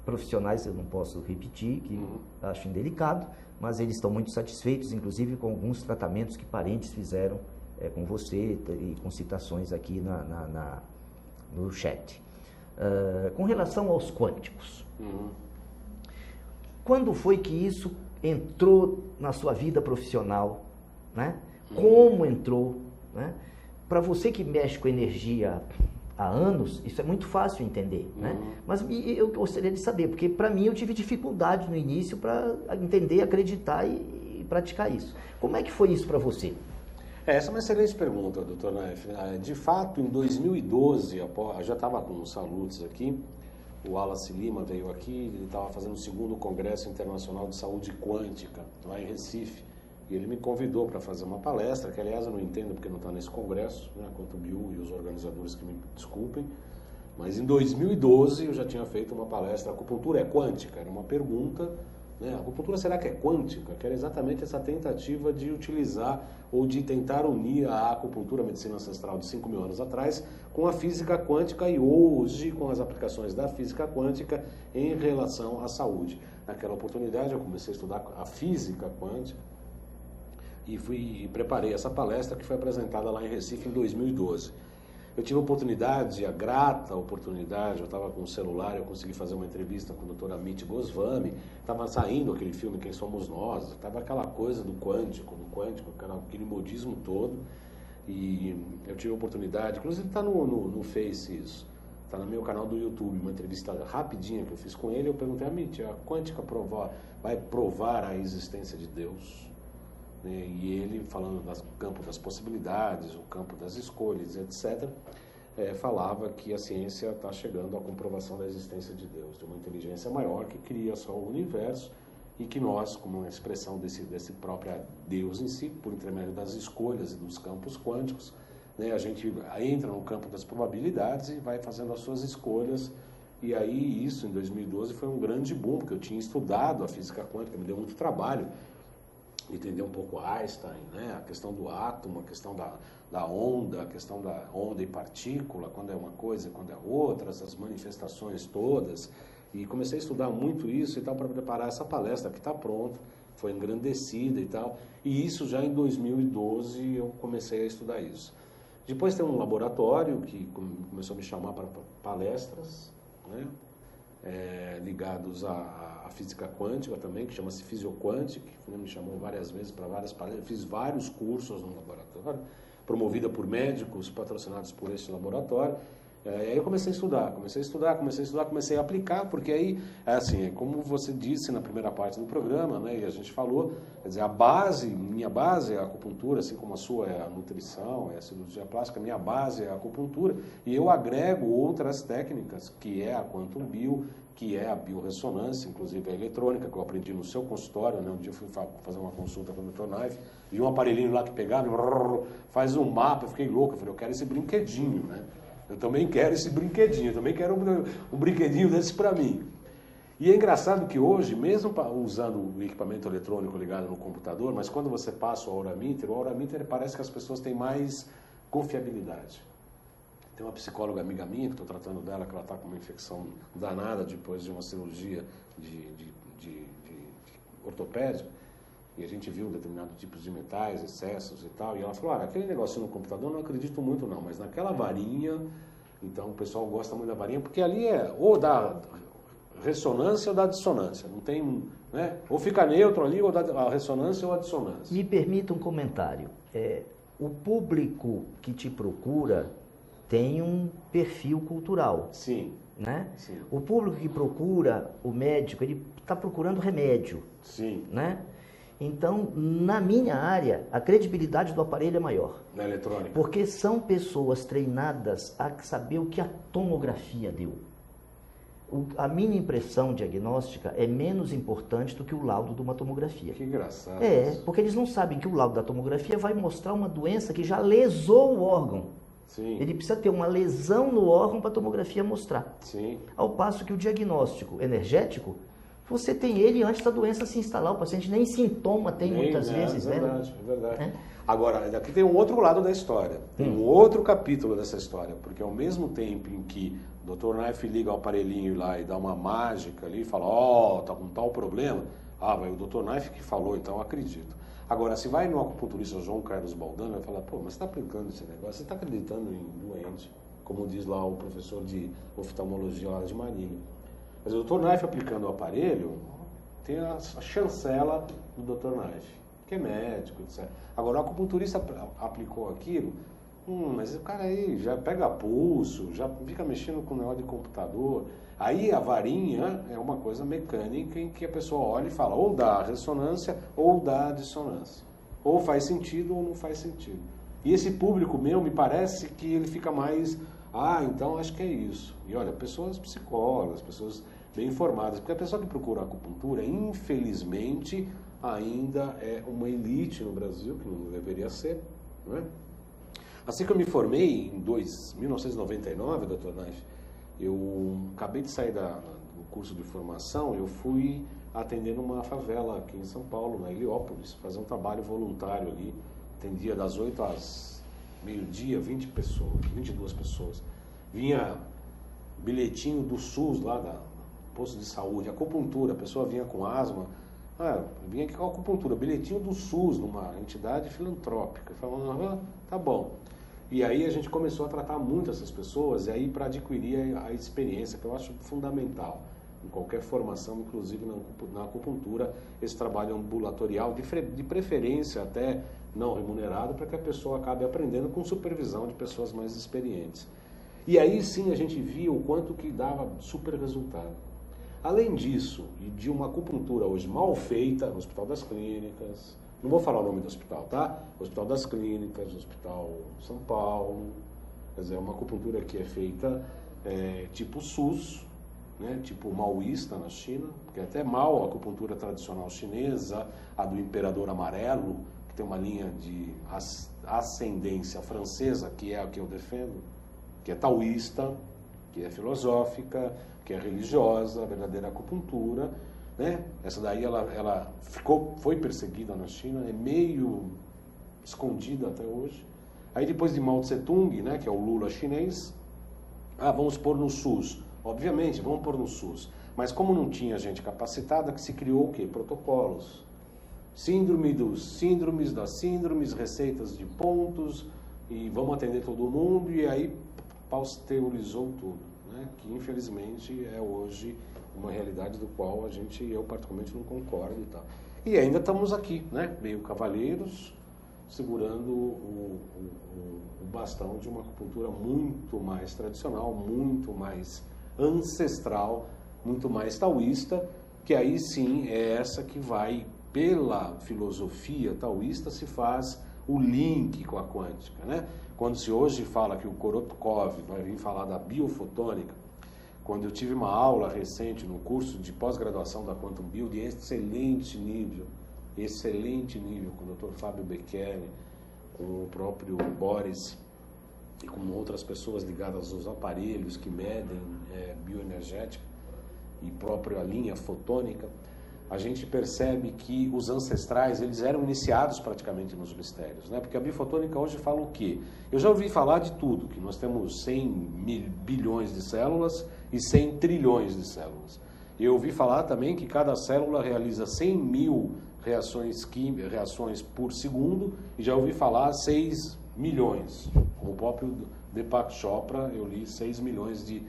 S2: profissionais eu não posso repetir, que acho indelicado, mas eles estão muito satisfeitos, inclusive com alguns tratamentos que parentes fizeram com você e com citações aqui no chat. Com relação aos quânticos, quando foi que isso entrou na sua vida profissional, né? Como entrou, né? Para você que mexe com energia há anos, isso é muito fácil entender, né? Mas eu gostaria de saber, porque para mim eu tive dificuldade no início para entender, acreditar e praticar isso. Como é que foi isso para você?
S1: Essa é uma excelente pergunta, doutor Naif. De fato, em 2012, eu já estava com os Salutes aqui, o Wallace Lima veio aqui, ele estava fazendo o 2º Congresso Internacional de Saúde Quântica, lá em Recife. E ele me convidou para fazer uma palestra, que aliás eu não entendo porque não está nesse congresso, né, quanto o Bill e os organizadores que me desculpem. Mas em 2012 eu já tinha feito uma palestra, a acupuntura é quântica? Era uma pergunta, né? A acupuntura será que é quântica? Que era exatamente essa tentativa de utilizar ou de tentar unir a acupuntura, a medicina ancestral de 5.000 anos atrás, com a física quântica e hoje com as aplicações da física quântica em relação à saúde. Naquela oportunidade eu comecei a estudar a física quântica. e preparei essa palestra que foi apresentada lá em Recife em 2012. Eu tive a grata oportunidade, eu estava com o celular, eu consegui fazer uma entrevista com o Dr. Amit Goswami, estava saindo aquele filme Quem Somos Nós, estava aquela coisa do quântico, aquele modismo todo, e eu tive a oportunidade, inclusive está no Face isso, está no meu canal do YouTube, uma entrevista rapidinha que eu fiz com ele, eu perguntei, Amit, a quântica vai provar a existência de Deus? E ele, falando do campo das possibilidades, o campo das escolhas, etc., falava que a ciência está chegando à comprovação da existência de Deus, de uma inteligência maior que cria só o universo e que nós, como uma expressão desse próprio Deus em si, por intermédio das escolhas e dos campos quânticos, né, a gente entra no campo das probabilidades e vai fazendo as suas escolhas. E aí isso, em 2012, foi um grande boom, porque eu tinha estudado a física quântica, me deu muito trabalho entender um pouco Einstein, né? A questão do átomo, a questão da onda, a questão da onda e partícula, quando é uma coisa, quando é outra, essas manifestações todas. E comecei a estudar muito isso e tal para preparar essa palestra que está pronta, foi engrandecida e tal. E isso já em 2012 eu comecei a estudar isso. Depois tem um laboratório que começou a me chamar para palestras, né? Ligados à física quântica também, que chama-se Physioquantic, que me chamou várias vezes para várias palestras. Eu fiz vários cursos no laboratório, promovida por médicos, patrocinados por esse laboratório. Aí eu comecei a estudar, comecei a aplicar, porque aí, assim, como você disse na primeira parte do programa, né, e a gente falou, quer dizer, minha base é a acupuntura, assim como a sua é a nutrição, é a cirurgia plástica, minha base é a acupuntura, e eu agrego outras técnicas, que é a Quantum Bio, que é a biorressonância, inclusive a eletrônica, que eu aprendi no seu consultório, né, um dia eu fui fazer uma consulta com o Dr. Naif, vi um aparelhinho lá que pegava, faz um mapa, eu fiquei louco, eu falei, eu quero esse brinquedinho, né? Eu também quero esse brinquedinho, eu também quero um brinquedinho desse para mim. E é engraçado que hoje, mesmo usando o equipamento eletrônico ligado no computador, mas quando você passa o Aurameter parece que as pessoas têm mais confiabilidade. Tem uma psicóloga amiga minha, que estou tratando dela, que ela está com uma infecção danada depois de uma cirurgia de ortopédica, e a gente viu determinados tipos de metais, excessos e tal, e ela falou, aquele negócio no computador não acredito muito não, mas naquela varinha, então o pessoal gosta muito da varinha, porque ali é ou da ressonância ou da dissonância, não tem, né? Ou fica neutro ali, ou da ressonância ou a dissonância.
S2: Me permita um comentário. O público que te procura tem um perfil cultural.
S1: Sim.
S2: Né?
S1: Sim.
S2: O público que procura o médico, ele está procurando remédio.
S1: Sim.
S2: Né? Então, na minha área, a credibilidade do aparelho é maior.
S1: Na eletrônica.
S2: Porque são pessoas treinadas a saber o que a tomografia deu. A minha impressão diagnóstica é menos importante do que o laudo de uma tomografia.
S1: Que engraçado.
S2: Porque eles não sabem que o laudo da tomografia vai mostrar uma doença que já lesou o órgão.
S1: Sim.
S2: Ele precisa ter uma lesão no órgão para a tomografia mostrar.
S1: Sim.
S2: Ao passo que o diagnóstico energético, você tem ele antes da doença se instalar. O paciente nem sintoma tem muitas vezes.
S1: É verdade,
S2: né?
S1: É verdade. Agora, aqui tem um outro lado da história. Tem um outro capítulo dessa história. Porque ao mesmo tempo em que o Dr. Naif liga o aparelhinho lá e dá uma mágica ali e fala, tá com tal problema. Vai o Dr. Naif que falou, então eu acredito. Agora, se vai no acupunturista João Carlos Baldano, vai falar, mas você está aplicando esse negócio, você está acreditando em doente, como diz lá o professor de oftalmologia lá de Marília. Mas o Dr. Naif aplicando o aparelho, tem a chancela do Dr. Naif, que é médico, etc. Agora, o acupunturista aplicou aquilo, mas o cara aí já pega pulso, já fica mexendo com o negócio de computador. Aí a varinha é uma coisa mecânica em que a pessoa olha e fala ou dá ressonância ou dá dissonância. Ou faz sentido ou não faz sentido. E esse público meu, me parece que ele fica mais, então acho que é isso. E olha, pessoas psicólogas, pessoas bem informadas, porque a pessoa que procura acupuntura, infelizmente, ainda é uma elite no Brasil, que não deveria ser, não é? Assim que eu me formei em 1999, Dr. Naif, eu acabei de sair do curso de formação, eu fui atender numa favela aqui em São Paulo, na Heliópolis, fazer um trabalho voluntário ali, atendia das 8 às meio-dia, 22 pessoas. Vinha bilhetinho do SUS lá, do posto de saúde, acupuntura, a pessoa vinha com asma, Vinha aqui com a acupuntura, bilhetinho do SUS, numa entidade filantrópica. Falando, tá bom. E aí a gente começou a tratar muito essas pessoas, e aí para adquirir a experiência, que eu acho fundamental. Em qualquer formação, inclusive na acupuntura, esse trabalho ambulatorial, de preferência até não remunerado, para que a pessoa acabe aprendendo com supervisão de pessoas mais experientes. E aí sim a gente via o quanto que dava super resultado. Além disso, e de uma acupuntura hoje mal feita, no Hospital das Clínicas, não vou falar o nome do hospital, tá? Hospital das Clínicas, Hospital São Paulo, quer dizer, uma acupuntura que é feita tipo SUS, né, tipo maoísta na China, que é até Mao, a acupuntura tradicional chinesa, a do Imperador Amarelo, que tem uma linha de ascendência francesa, que é a que eu defendo, que é taoísta, que é filosófica, que é religiosa, a verdadeira acupuntura, né? Essa daí ela foi perseguida na China, é meio escondida até hoje. Aí depois de Mao Tse-tung, né, que é o Lula chinês, vamos pôr no SUS. Obviamente, vamos pôr no SUS. Mas como não tinha gente capacitada, que se criou o quê? Protocolos. Síndromes das síndromes, receitas de pontos, e vamos atender todo mundo, e aí pasteurizou tudo, né? Que infelizmente é hoje uma realidade do qual eu particularmente não concordo e tal. E ainda estamos aqui, né? Meio cavalheiros, segurando o bastão de uma acupuntura muito mais tradicional, muito mais ancestral, muito mais taoísta, que aí sim é essa que vai, pela filosofia taoísta, se faz o link com a quântica, né? Quando se hoje fala que o Korotkov vai vir falar da biofotônica, quando eu tive uma aula recente no curso de pós-graduação da Quantum Bio, de excelente nível, com o Dr. Fábio Beccheri, com o próprio Boris e com outras pessoas ligadas aos aparelhos que medem bioenergética e própria linha fotônica, a gente percebe que os ancestrais, eles eram iniciados praticamente nos mistérios, né? Porque a biofotônica hoje fala o quê? Eu já ouvi falar de tudo, que nós temos 100 bilhões de células e 100 trilhões de células. Eu ouvi falar também que cada célula realiza 100 mil reações por segundo, e já ouvi falar 6 milhões. Com o próprio Deepak Chopra, eu li 6 milhões de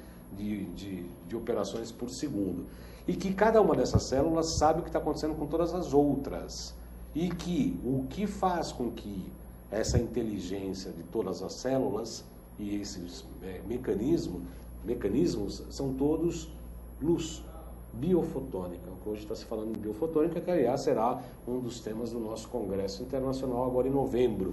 S1: operações por segundo. E que cada uma dessas células sabe o que está acontecendo com todas as outras. E que o que faz com que essa inteligência de todas as células e esses mecanismos são todos luz biofotônica. Hoje está se falando de biofotônica, que aliás será um dos temas do nosso Congresso Internacional agora em novembro.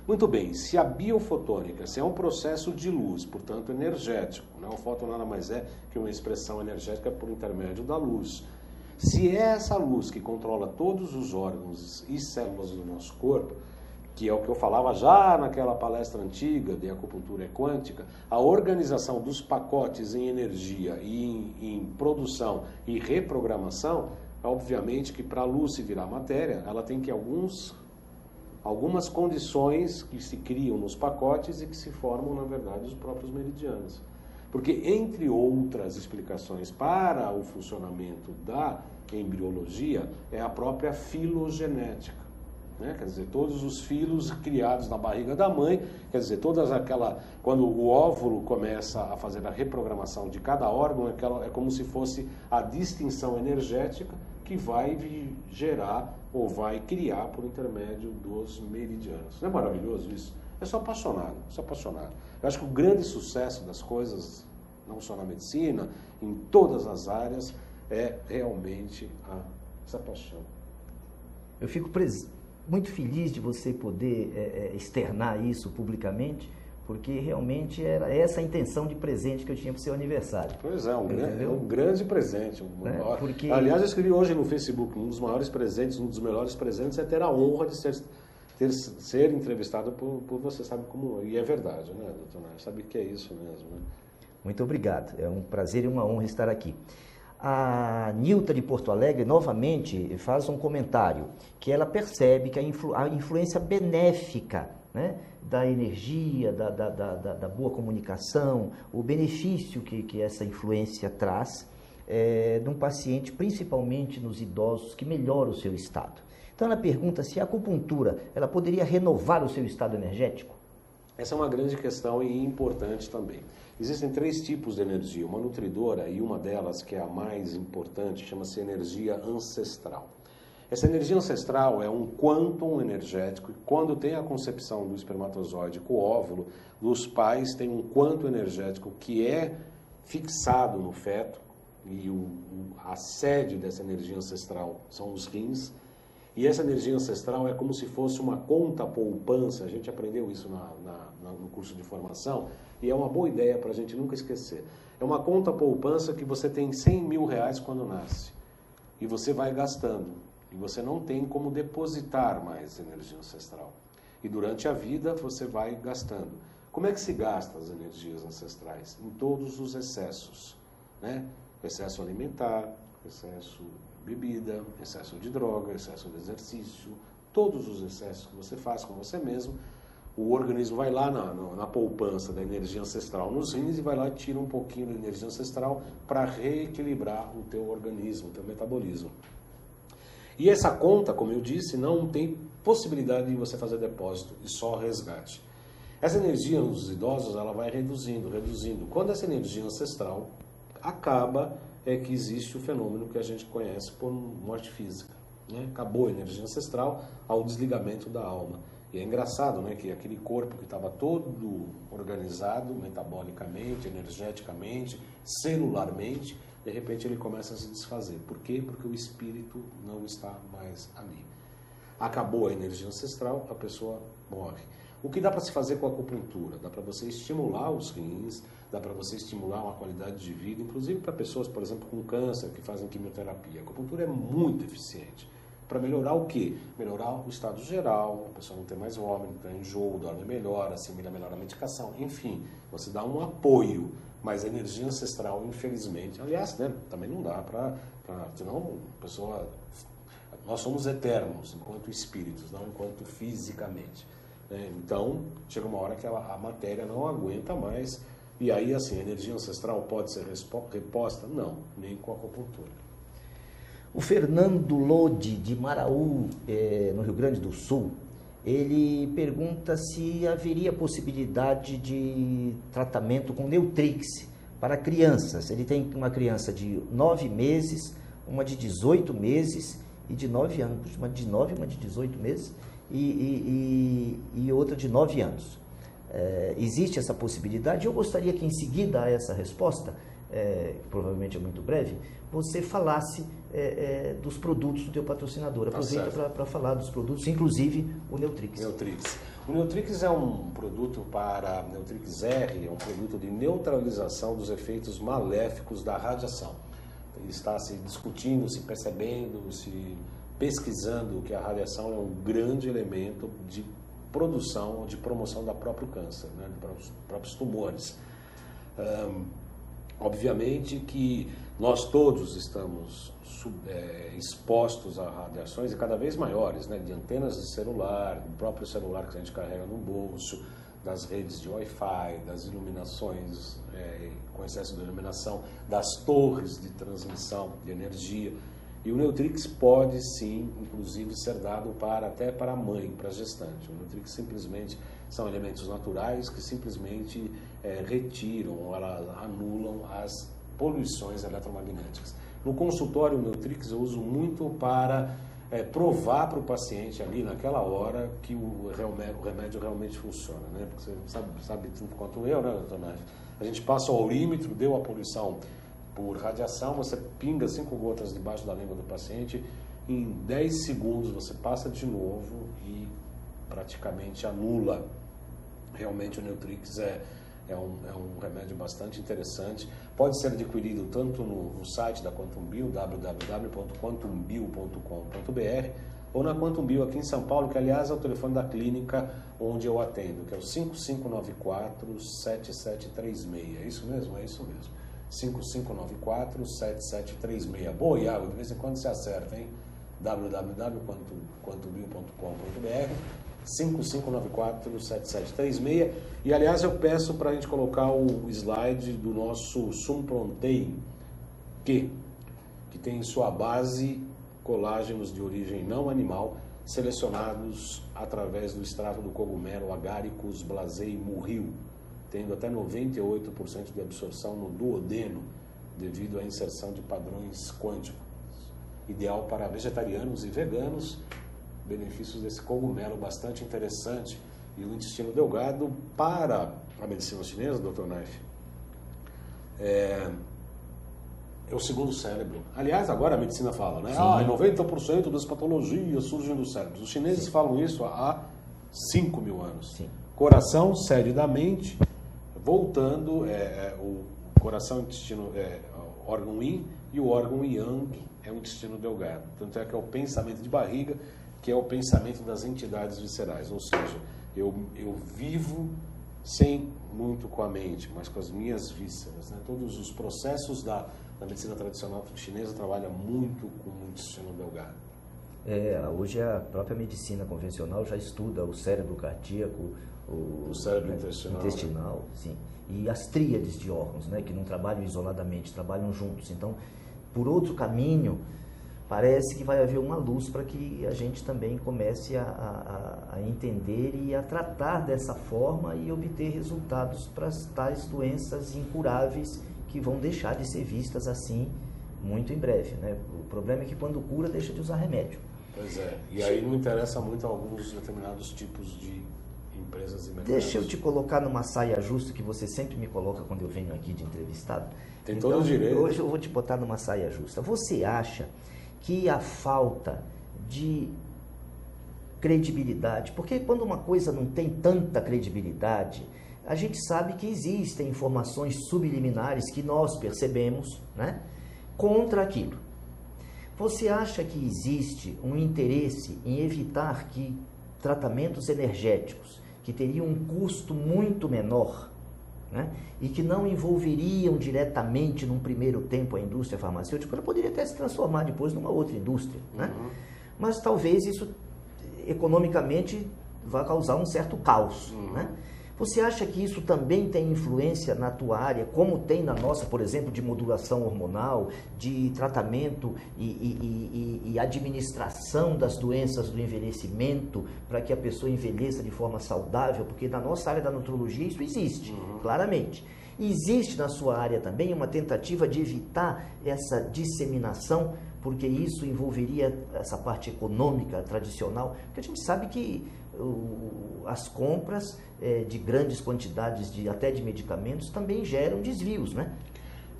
S1: Muito bem, se a biofotônica, se é um processo de luz, portanto energético, né? O fóton nada mais é que uma expressão energética por intermédio da luz. Se é essa luz que controla todos os órgãos e células do nosso corpo, que é o que eu falava já naquela palestra antiga de acupuntura quântica, a organização dos pacotes em energia e em produção e reprogramação, obviamente que para a luz se virar matéria, ela tem que algumas condições que se criam nos pacotes e que se formam, na verdade, os próprios meridianos. Porque, entre outras explicações para o funcionamento da embriologia, é a própria filogenética. Né? Quer dizer, todos os filos criados na barriga da mãe, quer dizer, quando o óvulo começa a fazer a reprogramação de cada órgão, é como se fosse a distinção energética que vai gerar ou vai criar por intermédio dos meridianos. Não é maravilhoso isso? Eu sou apaixonado. Eu acho que o grande sucesso das coisas, não só na medicina, em todas as áreas, é realmente essa paixão.
S2: Eu fico muito feliz de você poder externar isso publicamente, porque realmente era essa a intenção de presente que eu tinha para o seu aniversário.
S1: Pois é, um grande presente.
S2: Porque...
S1: Aliás, eu escrevi hoje no Facebook, um dos maiores presentes, um dos melhores presentes é ter a honra de ser entrevistado por você, sabe como... E é verdade, né, doutor Nair? Sabe que é isso mesmo, né?
S2: Muito obrigado, é um prazer e uma honra estar aqui. A Nilta de Porto Alegre, novamente, faz um comentário, que ela percebe que a influência benéfica, né, da energia, da boa comunicação, o benefício que essa influência traz, num paciente, principalmente nos idosos, que melhora o seu estado. Então ela pergunta se a acupuntura ela poderia renovar o seu estado energético?
S1: Essa é uma grande questão e importante também. Existem 3 tipos de energia, uma nutridora e uma delas, que é a mais importante, chama-se energia ancestral. Essa energia ancestral é um quantum energético e quando tem a concepção do espermatozoide com o óvulo, os pais têm um quantum energético que é fixado no feto e a sede dessa energia ancestral são os rins. E essa energia ancestral é como se fosse uma conta poupança, a gente aprendeu isso no curso de formação, e é uma boa ideia para a gente nunca esquecer. É uma conta poupança que você tem 100 mil reais quando nasce, e você vai gastando, e você não tem como depositar mais energia ancestral. E durante a vida você vai gastando. Como é que se gasta as energias ancestrais? Em todos os excessos, né? Excesso alimentar, excesso bebida, excesso de droga, excesso de exercício, todos os excessos que você faz com você mesmo, o organismo vai lá na poupança da energia ancestral nos rins e vai lá e tira um pouquinho da energia ancestral para reequilibrar o teu organismo, o teu metabolismo. E essa conta, como eu disse, não tem possibilidade de você fazer depósito e só resgate. Essa energia nos idosos ela vai reduzindo. Quando essa energia ancestral acaba, é que existe o fenômeno que a gente conhece por morte física. Né? Acabou a energia ancestral ao desligamento da alma. E é engraçado, né, que aquele corpo que estava todo organizado metabolicamente, energeticamente, celularmente, de repente ele começa a se desfazer. Por quê? Porque o espírito não está mais ali. Acabou a energia ancestral, a pessoa morre. O que dá para se fazer com a acupuntura? Dá para você estimular os rins, dá para você estimular uma qualidade de vida, inclusive para pessoas, por exemplo, com câncer, que fazem quimioterapia. A acupuntura é muito eficiente. Para melhorar o quê? Melhorar o estado geral, a pessoa não tem mais vômito, tem enjoo, dorme melhor, assimila melhor a medicação. Enfim, você dá um apoio, mas a energia ancestral, infelizmente, aliás, né, também não dá para... Senão, a pessoa... Nós somos eternos, enquanto espíritos, não enquanto fisicamente. Então, chega uma hora que a matéria não aguenta mais, e aí, assim, a energia ancestral pode ser reposta? Não, nem com a acupuntura.
S2: O Fernando Lodi, de Maraú, no Rio Grande do Sul, ele pergunta se haveria possibilidade de tratamento com Neutrix para crianças. Ele tem uma criança de 9 meses, uma de 18 meses e de 9 anos, uma de 9 e uma de 18 meses, e outra de 9 anos. Existe essa possibilidade? Eu gostaria que, em seguida a essa resposta, provavelmente é muito breve, você falasse dos produtos do teu patrocinador. Aproveita para falar dos produtos, inclusive o Neutrix.
S1: O Neutrix é um produto para Neutrix R, é um produto de neutralização dos efeitos maléficos da radiação. Está se discutindo, se percebendo, se pesquisando que a radiação é um grande elemento de produção, de promoção da próprio câncer, né, dos próprios tumores. Obviamente que nós todos estamos expostos a radiações e cada vez maiores, né, de antenas de celular, do próprio celular que a gente carrega no bolso, das redes de Wi-Fi, das iluminações com excesso de iluminação, das torres de transmissão de energia. E o Neutrix pode sim, inclusive, ser dado até para a mãe, para a gestante. O Neutrix simplesmente são elementos naturais que simplesmente retiram, elas anulam as poluições eletromagnéticas. No consultório, o Neutrix eu uso muito para provar para o paciente ali naquela hora que o remédio realmente funciona, né? Porque você sabe tanto quanto eu, né, doutor Nádia? A gente passa o aurímetro, deu a poluição por radiação, você pinga 5 gotas debaixo da língua do paciente, em 10 segundos você passa de novo e praticamente anula. Realmente o Neutrix é um remédio bastante interessante. Pode ser adquirido tanto no site da Quantum Bio, www.quantumbio.com.br, ou na Quantum Bio aqui em São Paulo, que aliás é o telefone da clínica onde eu atendo, que é o 5594-7736. É isso mesmo? É isso mesmo. 5594-7736. Boa, Iago, de vez em quando você acerta, hein? www.quantumbio.com.br 5594-7736. E aliás eu peço para a gente colocar o slide do nosso Sumprontei, que tem em sua base colágenos de origem não animal, selecionados através do extrato do cogumelo Agaricus blazei murril, tendo até 98% de absorção no duodeno, devido à inserção de padrões quânticos. Ideal para vegetarianos e veganos, benefícios desse cogumelo bastante interessante. E o intestino delgado, para a medicina chinesa, Dr. Naif, é o segundo cérebro. Aliás, agora a medicina fala, né? 90% das patologias surgem do cérebro. Os chineses falam isso há 5 mil anos.
S2: Sim.
S1: Coração, sede da mente, voltando, o coração, intestino, órgão yin, e o órgão yang é o intestino delgado. Tanto é que é o pensamento de barriga, que é o pensamento das entidades viscerais. Ou seja, eu vivo sem muito com a mente, mas com as minhas vísceras, né? Todos os processos da medicina tradicional chinesa trabalham muito com o intestino delgado.
S2: Hoje a própria medicina convencional já estuda o cérebro cardíaco,
S1: o cérebro intestinal,
S2: sim, e as tríades de órgãos, né, que não trabalham isoladamente, trabalham juntos. Então, por outro caminho, parece que vai haver uma luz para que a gente também comece a entender e a tratar dessa forma e obter resultados para as tais doenças incuráveis que vão deixar de ser vistas assim muito em breve, né? O problema é que quando cura, deixa de usar remédio.
S1: Pois é, e aí não interessa muito a alguns determinados tipos de empresas e mercados.
S2: Deixa eu te colocar numa saia justa que você sempre me coloca quando eu venho aqui de entrevistado.
S1: Tem todo o direito.
S2: Hoje eu vou te botar numa saia justa. Você acha que a falta de credibilidade, porque quando uma coisa não tem tanta credibilidade, a gente sabe que existem informações subliminares que nós percebemos, né, contra aquilo. Você acha que existe um interesse em evitar que tratamentos energéticos, que teriam um custo muito menor, né, e que não envolveriam diretamente num primeiro tempo a indústria farmacêutica, ela poderia até se transformar depois numa outra indústria, né? Mas talvez isso economicamente vá causar um certo caos, né? Você acha que isso também tem influência na tua área, como tem na nossa, por exemplo, de modulação hormonal, de tratamento e administração das doenças do envelhecimento, para que a pessoa envelheça de forma saudável? Porque na nossa área da nutrologia isso existe, claramente. Existe na sua área também uma tentativa de evitar essa disseminação, porque isso envolveria essa parte econômica tradicional, porque a gente sabe que as compras de grandes quantidades até de medicamentos também geram desvios, né?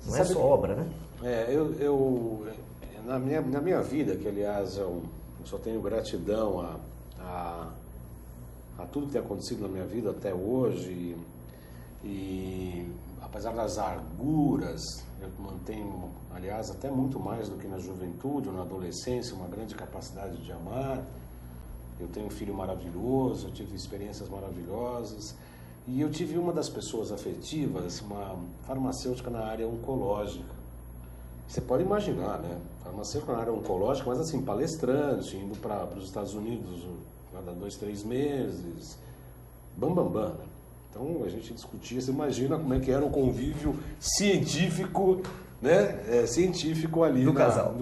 S2: Não é só obra, né?
S1: Na minha vida, que aliás eu só tenho gratidão a tudo que tem acontecido na minha vida até hoje, e apesar das arguras, eu mantenho, aliás, até muito mais do que na juventude ou na adolescência, uma grande capacidade de amar. Eu tenho um filho maravilhoso, eu tive experiências maravilhosas, e eu tive uma das pessoas afetivas, uma farmacêutica na área oncológica. Você pode imaginar, né? Farmacêutica na área oncológica, mas assim, palestrante, indo para os Estados Unidos cada 2, 3 meses, bam. Né? Então a gente discutia, você imagina como é que era o convívio científico, né? Científico ali do casal.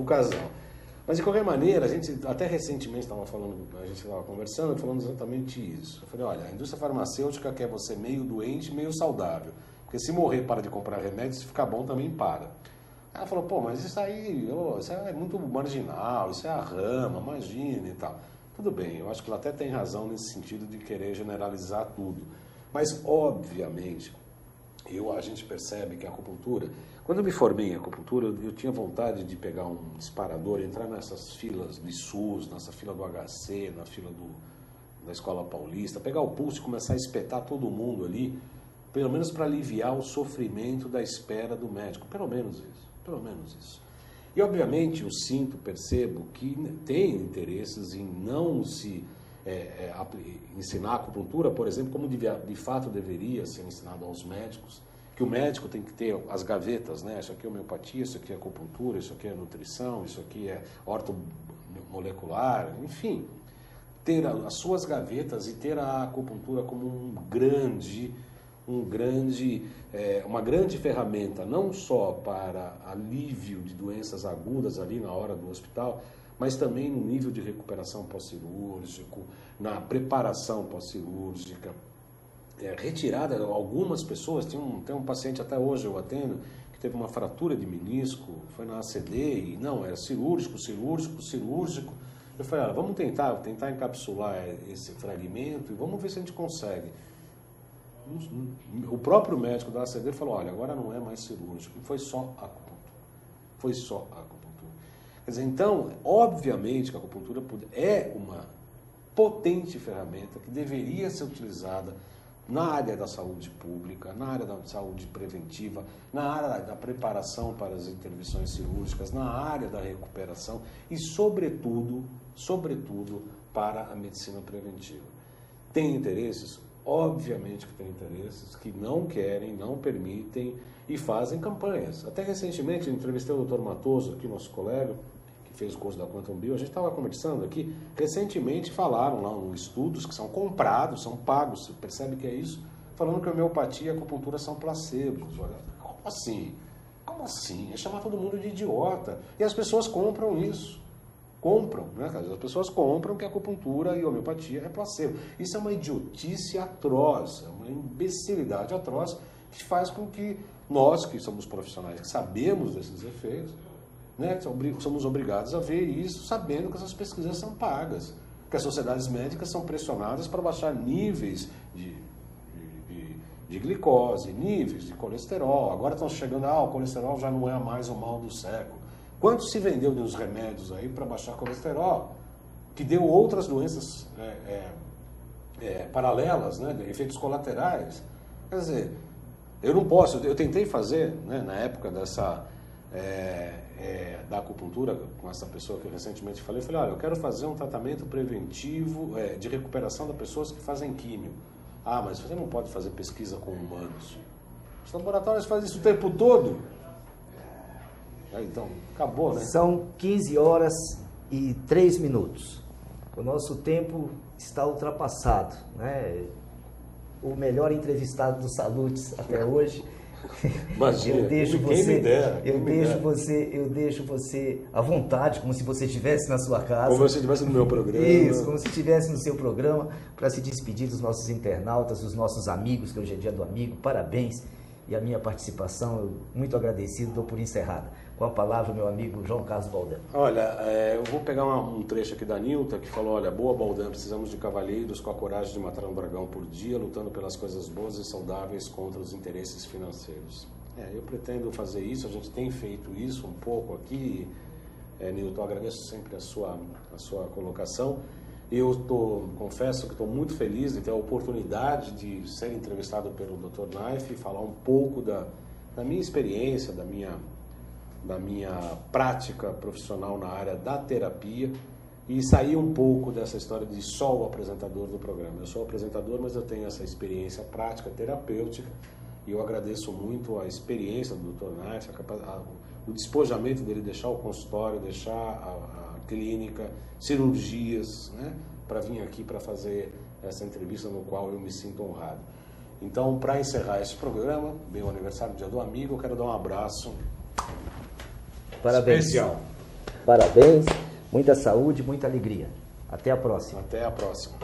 S1: Mas, de qualquer maneira, a gente até recentemente estava conversando, falando exatamente isso. Eu falei, olha, a indústria farmacêutica quer você meio doente, meio saudável. Porque se morrer, para de comprar remédio, se ficar bom, também para. Ela falou, pô, mas isso aí é muito marginal, isso é a rama, imagina e tal. Tudo bem, eu acho que ela até tem razão nesse sentido de querer generalizar tudo. Mas, obviamente, a gente percebe que a acupuntura... Quando eu me formei em acupuntura, eu tinha vontade de pegar um disparador, entrar nessas filas de SUS, nessa fila do HC, na fila da Escola Paulista, pegar o pulso e começar a espetar todo mundo ali, pelo menos para aliviar o sofrimento da espera do médico. Pelo menos isso. E, obviamente, eu percebo que tem interesses em não se ensinar a acupuntura, por exemplo, como de fato deveria ser ensinado aos médicos, que o médico tem que ter as gavetas, né? Isso aqui é homeopatia, isso aqui é acupuntura, isso aqui é nutrição, isso aqui é ortomolecular, enfim. Ter as suas gavetas e ter a acupuntura como um grande uma grande ferramenta, não só para alívio de doenças agudas ali na hora do hospital, mas também no nível de recuperação pós-cirúrgico, na preparação pós-cirúrgica, retirada. Algumas pessoas, tem um paciente até hoje eu atendo, que teve uma fratura de menisco, foi na ACD e não, era cirúrgico. Eu falei, olha, vamos tentar encapsular esse fragmento e vamos ver se a gente consegue. O próprio médico da ACD falou, olha, agora não é mais cirúrgico, foi só acupuntura. Quer dizer, então, obviamente que a acupuntura é uma potente ferramenta que deveria ser utilizada na área da saúde pública, na área da saúde preventiva, na área da preparação para as intervenções cirúrgicas, na área da recuperação e, sobretudo, para a medicina preventiva. Tem interesses? Obviamente que tem interesses que não querem, não permitem e fazem campanhas. Até recentemente eu entrevistei o Dr. Matoso, aqui, nosso colega, que fez o curso da Quantum Bio. A gente estava conversando aqui, recentemente falaram lá nos estudos que são comprados, são pagos, você percebe que é isso? Falando que a homeopatia e a acupuntura são placebos. Olha, como assim? Como assim? É chamar todo mundo de idiota. E as pessoas compram isso. Né? As pessoas compram que a acupuntura e a homeopatia é placebo. Isso é uma idiotice atroz, é uma imbecilidade atroz que faz com que nós, que somos profissionais, que sabemos desses efeitos, né, somos obrigados a ver isso sabendo que essas pesquisas são pagas, que as sociedades médicas são pressionadas para baixar níveis de glicose, níveis de colesterol. Agora estão chegando, o colesterol já não é mais o mal do século. Quanto se vendeu de uns remédios aí para baixar colesterol, que deu outras doenças paralelas, né, de efeitos colaterais? Quer dizer, eu não posso, eu tentei fazer, né, na época da acupuntura, com essa pessoa que eu recentemente falei, olha, eu quero fazer um tratamento preventivo de recuperação das pessoas que fazem químio. Mas você não pode fazer pesquisa com humanos. Os laboratórios fazem isso o tempo todo. Então, acabou, né?
S2: São 15h03. O nosso tempo está ultrapassado, né? O melhor entrevistado do Salutes até hoje.
S1: Imagina,
S2: eu deixo você à vontade, como se você estivesse na sua casa.
S1: Como se estivesse no meu programa.
S2: Isso, como se estivesse no seu programa, para se despedir dos nossos internautas, dos nossos amigos, que hoje é dia do amigo. Parabéns. E a minha participação, eu muito agradecido, dou por encerrada. Com a palavra, meu amigo João Carlos Baldan.
S1: Olha, eu vou pegar um trecho aqui da Nilta, que falou, olha, boa Baldan, precisamos de cavalheiros com a coragem de matar um dragão por dia, lutando pelas coisas boas e saudáveis contra os interesses financeiros. Eu pretendo fazer isso, a gente tem feito isso um pouco aqui. Nilton, eu agradeço sempre a sua colocação. Eu confesso que estou muito feliz de ter a oportunidade de ser entrevistado pelo Dr. Naif e falar um pouco da minha experiência, da minha prática profissional na área da terapia e sair um pouco dessa história de só o apresentador do programa. Eu sou apresentador, mas eu tenho essa experiência prática terapêutica e eu agradeço muito a experiência do Dr. Naif, o despojamento dele deixar o consultório, deixar a clínica, cirurgias, né, para vir aqui para fazer essa entrevista no qual eu me sinto honrado. Então, para encerrar esse programa, meu aniversário, dia do amigo, eu quero dar um abraço especial.
S2: Parabéns, muita saúde, muita alegria. Até a próxima.
S1: Até a próxima.